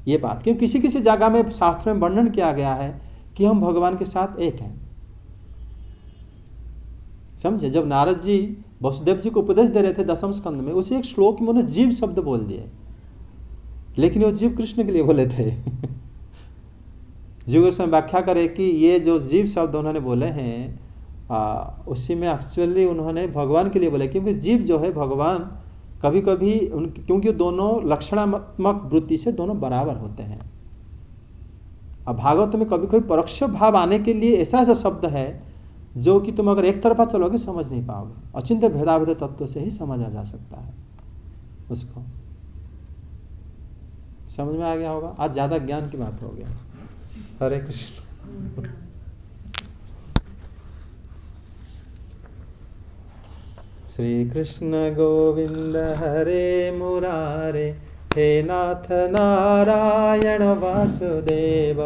Speaker 1: ये बात। क्योंकि किसी किसी जगह में शास्त्र में वर्णन किया गया है कि हम भगवान के साथ एक हैं। समझे? जब नारद जी वसुदेव जी को उपदेश दे रहे थे दसम स्कंद में, उसी एक श्लोक में उन्होंने जीव शब्द बोल दिए, लेकिन वो जीव कृष्ण के लिए बोले थे। जीव गोस्वामी व्याख्या करे कि ये जो जीव शब्द उन्होंने बोले हैं उसी में एक्चुअली उन्होंने भगवान के लिए बोले, क्योंकि जीव जो है भगवान कभी कभी क्योंकि दोनों लक्षणात्मक वृत्ति से दोनों बराबर होते हैं। अब भागवत में कभी कभी परोक्ष भाव आने के लिए ऐसा ऐसा शब्द है जो कि तुम अगर एक तरफा चलोगे समझ नहीं पाओगे, अचिंत्य भेदाभेद तत्व से ही समझा जा सकता है उसको। समझ में आ गया होगा? आज ज्यादा ज्ञान की बात हो गया। हरे कृष्ण। श्री कृष्ण गोविंद हरे मुरारे, हे नाथ नारायण वासुदेव।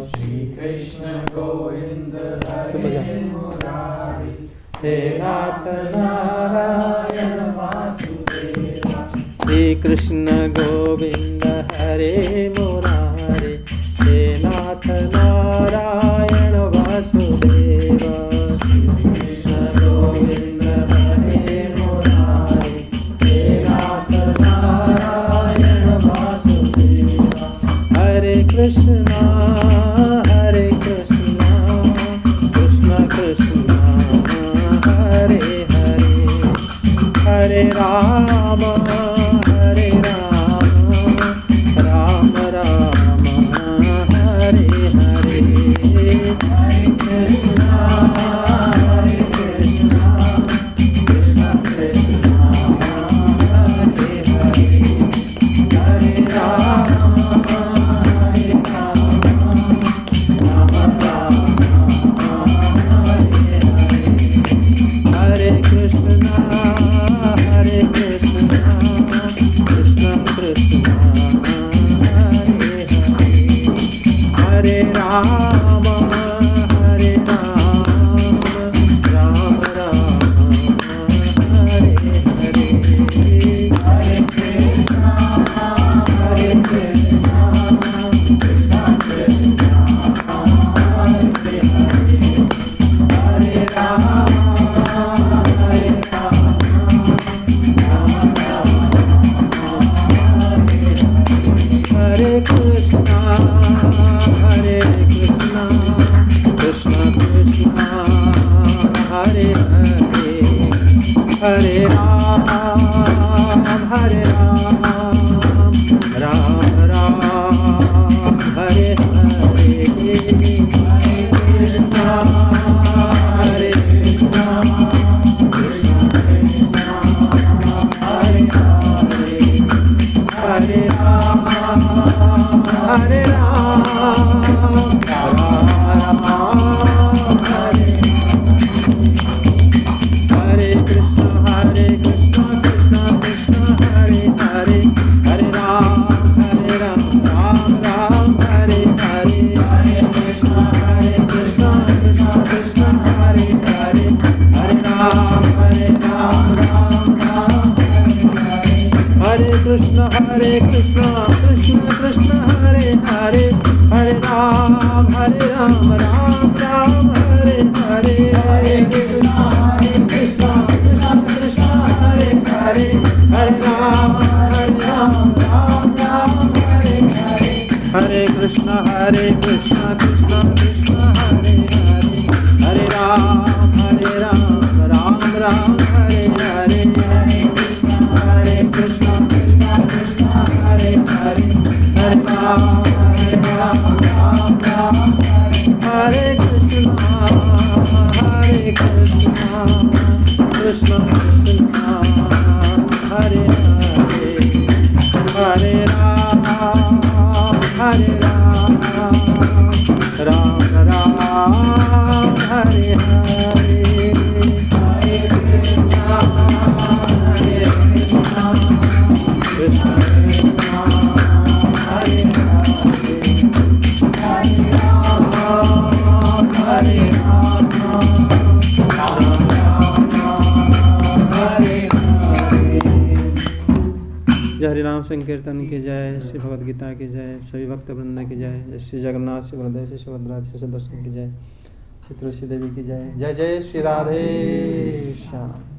Speaker 2: श्री कृष्ण गोविंद हरे मुरारे,
Speaker 1: हे नाथ नारायण वासुदेव। श्री कृष्ण गोविंद हरे मुरारे, हे नाथ नारायण वासुदेव। श्री कृष्ण गोविंद हरे मुरारे, हे नाथ नारायण वासुदेव। हरे कृष्णा कृष्ण कृष्णा हरे हरे, हरे राम राम राम हरे हरे। हरे कृष्णा कृष्ण कृष्णा हरे हरे, हरे राम राम हरे हरे। हरे कृष्णा कृष्ण कृष्ण हरे हरे, हरे राम राम राम हरे हरे। हरे कृष्णा कृष्ण कृष्ण हरे हरे, हरे राम हरे कृष्णा कृष्ण कृष्ण हरे हरे, हरे राम राम राम हरे हरे। हरे कृष्णा कृष्ण कृष्ण हरे हरे, हरे राम हरे हरे कृष्ण कृष्ण कृष्ण हरे हरे, हरे राम राम राम हरे हरे। हरे कृष्ण कृष्ण कृष्ण हरे हरे, हरे राम राम राम हरे हरे। हरे कृष्ण कृष्ण कृष्ण हरे हरे, कृष्ण कृष्ण कृष्ण हरे हरे, हरे राम राम राम हरे हरे, हरे कृष्ण कृष्ण हरे हरे, हरे राम राम राम हरे कृष्ण कृष्ण कृष्ण हरे हरे, हरे राम राम राम हरे हरे, हरे कृष्ण कृष्ण कृष्ण हरे हरे, हरे राम हरे राम हरे हरे। जय हरि नाम संकीर्तन की जय, श्री भगवद गीता की जय, सभी भक्त वृंद की जय, जय श्री जगन्नाथ श्री बलदेव श्री सुभद्रा श्री सुदर्शन की जय, श्री तुलसी देवी की जय, जय जय श्री राधे श्याम।